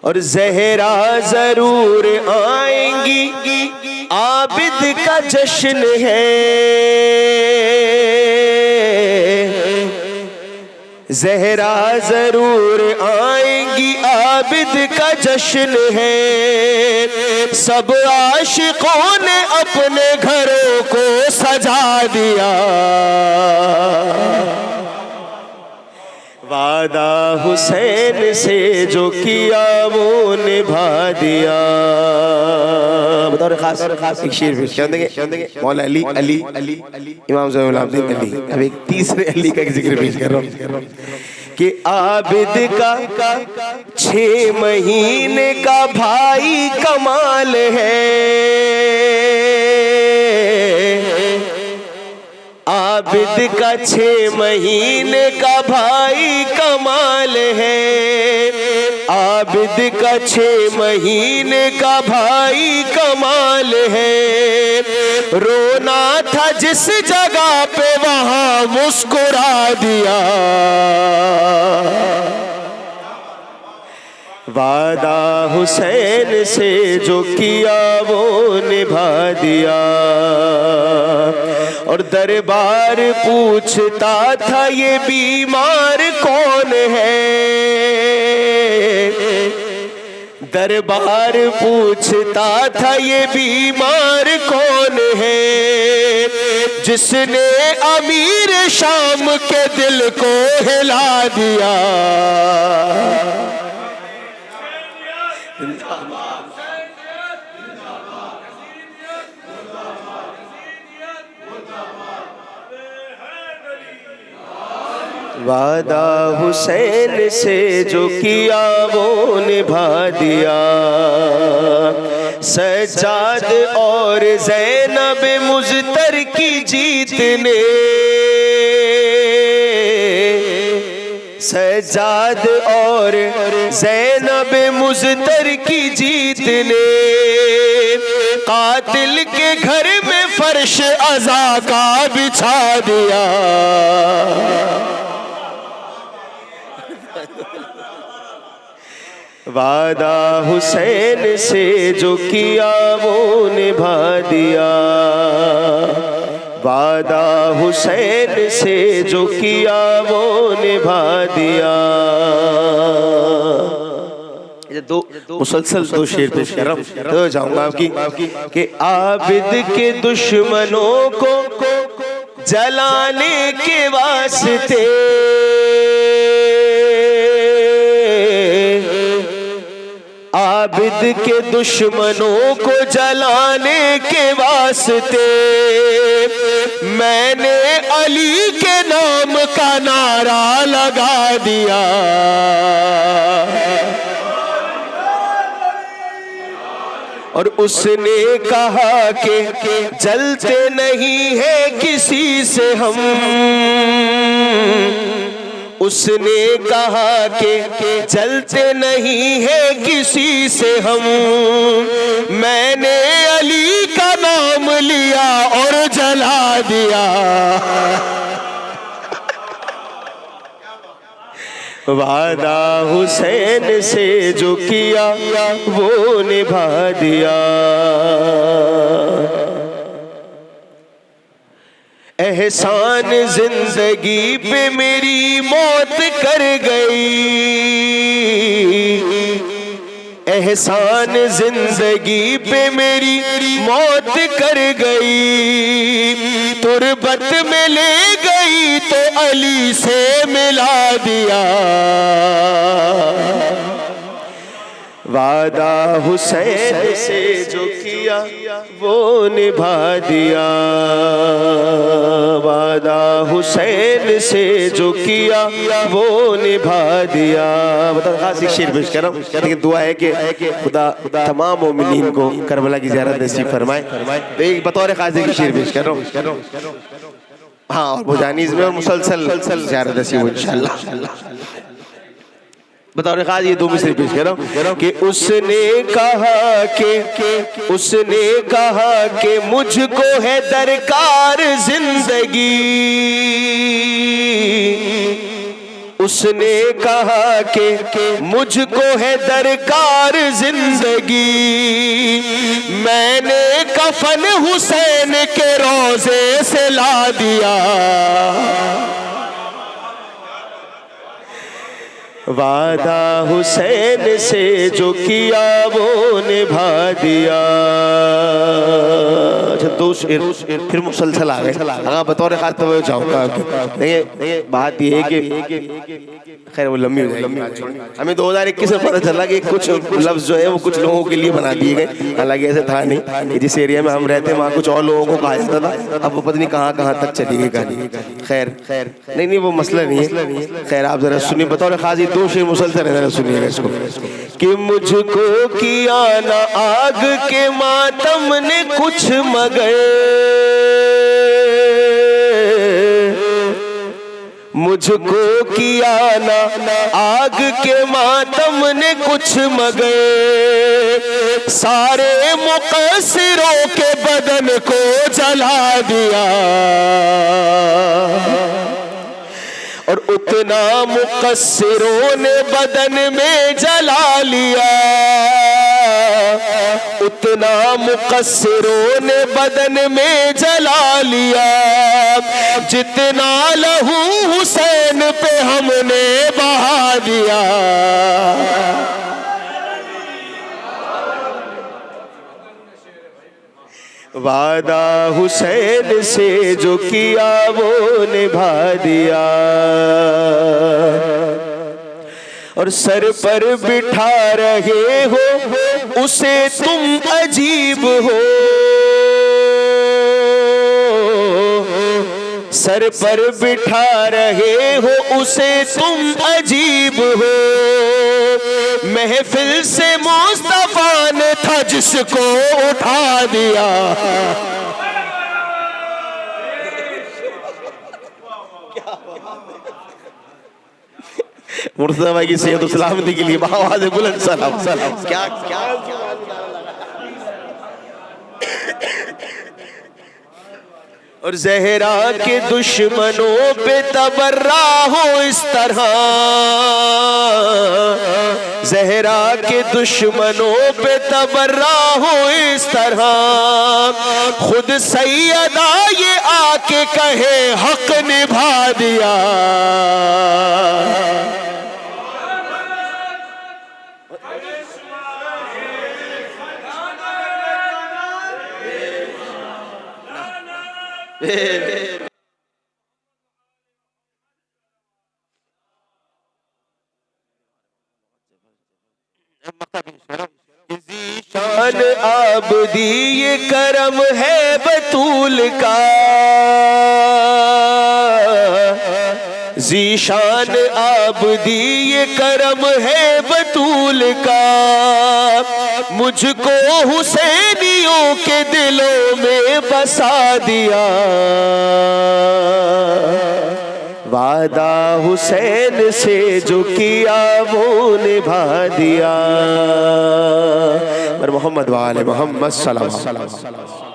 और ज़हरा जरूर आएंगी, आबिद का जश्न है। ज़हरा जरूर आएंगी, आबिद का जश्न है। सब आशिकों ने अपने घरों को सजा दिया। वादा हुसैन से जो किया वो निभा दिया। बतौर खास एक शेर पेश कर देंगे। मौला अली अली अली इमाम ज़ैनुल आबिदीन अली। अब एक तीसरे अली का जिक्र पेश कर रहा हूँ कि आबिद का 6 महीने का भाई कमाल है। आबिद का 6 महीने का भाई कमाल है। आबिद का 6 महीने का भाई कमाल है। रोना था जिस जगह पे वहां मुस्कुरा दिया। वादा हुसैन से जो किया वो निभा दिया। और दरबार पूछता था ये बीमार कौन है। दरबार पूछता था ये बीमार कौन है। जिसने अमीर शाम के दिल को हिला दिया। वादा हुसैन से जो किया वो निभा दिया। सज्जाद और ज़ैनब मुज़्तर की जीत ने। सज्जाद और ज़ैनब मुज़्तर की जीत ने। कातिल के घर में फर्श अज़ा का बिछा दिया। वादा हुसैन से जो किया वो निभा दिया। वादा हुसैन से जो किया वो निभा दिया। दो मुसलसल 2 शेर पेश कर रहा हूँ तो जाऊंगा आपकी कि आबिद के दुश्मनों को जलाने के वास्ते। आबिद के दुश्मनों को जलाने के वास्ते मैंने अली के नाम का नारा लगा दिया। और उसने कहा कि जलते नहीं है किसी से हम। उसने कहा कि जलते नहीं है किसी से हम। मैंने अली का नाम लिया और जला दिया। वादा हुसैन से जो किया वो निभा दिया। एहसान जिंदगी पे मेरी मौत कर गई। एहसान जिंदगी पे मेरी मौत कर गई। तुरबत में ले गई तो अली से मिला दिया। वादा हुसैन से जो किया वो निभा दिया। वादा हुसैन से जो किया वो निभा दिया। बता खास एक शेर पेश कर रहा हूँ। लेकिन दुआ है कि खुदा तमाम मोमिनीन को करबला की ज़ियारत नसीब फरमाए। तो एक बतौर खास एक शेर पेश कर रहा हूँ। हाँ और बुजानीज़ में और मुसलसल ज़ियारत नसीब इंशाअल्लाह। बतौर खास ये 2 मिसरे पेश कर रहा हूँ कि उसने कहा कि मुझको है दरकार जिंदगी, उसने कहा कि मुझको है दरकार जिंदगी, मैंने कफन हुसैन के रोजे से ला दिया, वादा हुसैन से जो किया वो निभा दिया। अच्छा 2 शेर फिर मुसलसल आ गए। हाँ बतौर खास तो जाऊँगा। देखिए बात ये है कि खैर वो लंबी हो जाएगी। हमें 2021 में पता चला कि कुछ लफ्ज़ जो है वो कुछ लोगों के लिए बना दिए गए, हालांकि ऐसा था नहीं कि जिस एरिया में हम रहते हैं वहाँ कुछ और लोगों को कहा जाता था, अब वो पता नहीं कहाँ कहाँ तक चली गई कहानी। खैर नहीं वो मसला नहीं है। खैर आप जरा सुनिए, बतौर खास 2 शेर मुसलसल है, जरा सुनिएगा इसको कि मुझको किया ना आग के मातम ने कुछ मगर, मुझको किया ना आग के मातम ने कुछ मगर, सारे मुकस्सिरों के बदन को जला दिया, और उतना मुकस्सिरों ने बदन में जला लिया, उतना मुकस्सिरों ने बदन में जला लिया, जितना लहू हुसैन पे हमने बहा दिया। वादा हुसैन से जो किया वो निभा दिया, और सर पर बिठा रहे हो उसे तुम अजीब हो, सर पर बिठा रहे हो उसे तुम अजीब हो, महफिल से मुस्तफा ने था जिसको उठा दिया। मुर्तज़ा भाई की सेहत सलामती के लिए आवाज़ बुलंद सलाम सलाम। क्या और ज़हरा के दुश्मनों पे तबर्रा हो इस तरह, ज़हरा के दुश्मनों पे तबर्रा हो इस तरह, खुद सैयदा ये आके कहे हक निभा दिया। ज़ीशान आबदी ये करम है बतूल का, ज़ीशान आबदी ये करम है बतूल का, मुझको हुसैनियों के दिलों में बसा दिया। वादा हुसैन से जो किया वो निभा दिया। और मोहम्मद वाले मोहम्मद सल्लल्लाहु अलैहि वसल्लम।